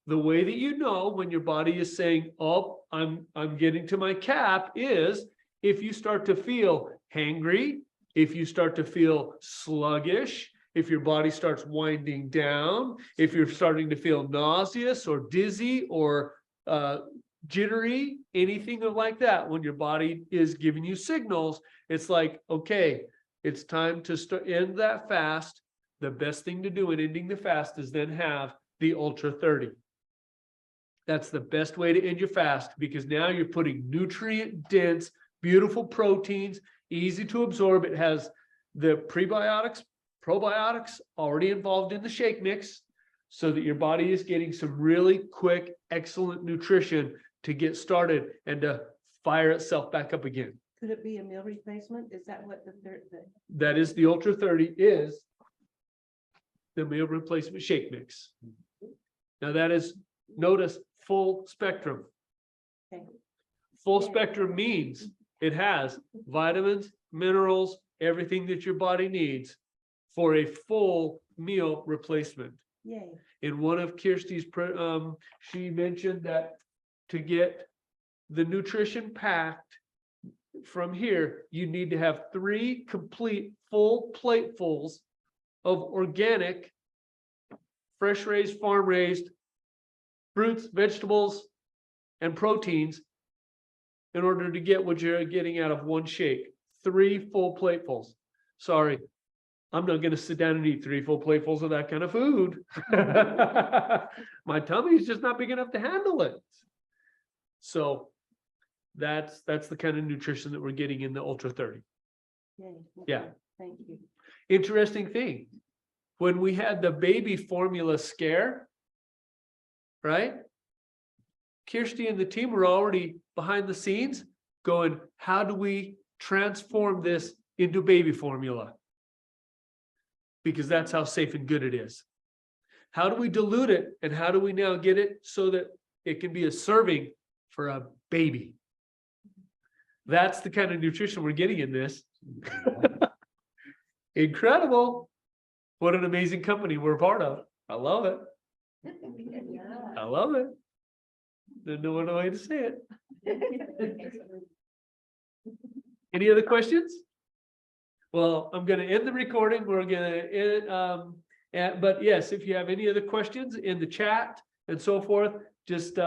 Speaker 1: The way that you know when your body is saying, oh, I'm getting to my cap, is if you start to feel hangry, if you start to feel sluggish, if your body starts winding down, if you're starting to feel nauseous or dizzy or jittery, anything like that, when your body is giving you signals, it's like, okay, it's time to end that fast. The best thing to do in ending the fast is then have the Ultra 30. That's the best way to end your fast, because now you're putting nutrient dense, beautiful proteins, easy to absorb. It has the prebiotics, probiotics already involved in the shake mix, so that your body is getting some really quick, excellent nutrition to get started and to fire itself back up again.
Speaker 9: Could it be a meal replacement? Is that what the
Speaker 1: That is the Ultra 30 is the meal replacement shake mix. Now that is, notice, full spectrum.
Speaker 9: Okay.
Speaker 1: Full spectrum means it has vitamins, minerals, everything that your body needs for a full meal replacement.
Speaker 9: Yay.
Speaker 1: In one of Kjersti's, she mentioned that to get the nutrition packed from here, you need to have 3 complete full platefuls of organic, fresh raised, farm raised fruits, vegetables, and proteins in order to get what you're getting out of one shake. 3 full platefuls. Sorry, I'm not going to sit down and eat 3 full platefuls of that kind of food. My tummy is just not big enough to handle it. So that's the kind of nutrition that we're getting in the Ultra 30.
Speaker 9: Yay.
Speaker 1: Yeah.
Speaker 9: Okay. Thank you.
Speaker 1: Interesting thing, when we had the baby formula scare, right? Kjersti and the team were already behind the scenes going, how do we transform this into baby formula? Because that's how safe and good it is. How do we dilute it? And how do we now get it so that it can be a serving for a baby? That's the kind of nutrition we're getting in this. Incredible. What an amazing company we're a part of. I love it. I love it. There's no other way to say it. Any other questions? Well, I'm gonna end the recording. We're gonna end, but yes, if you have any other questions in the chat and so forth, just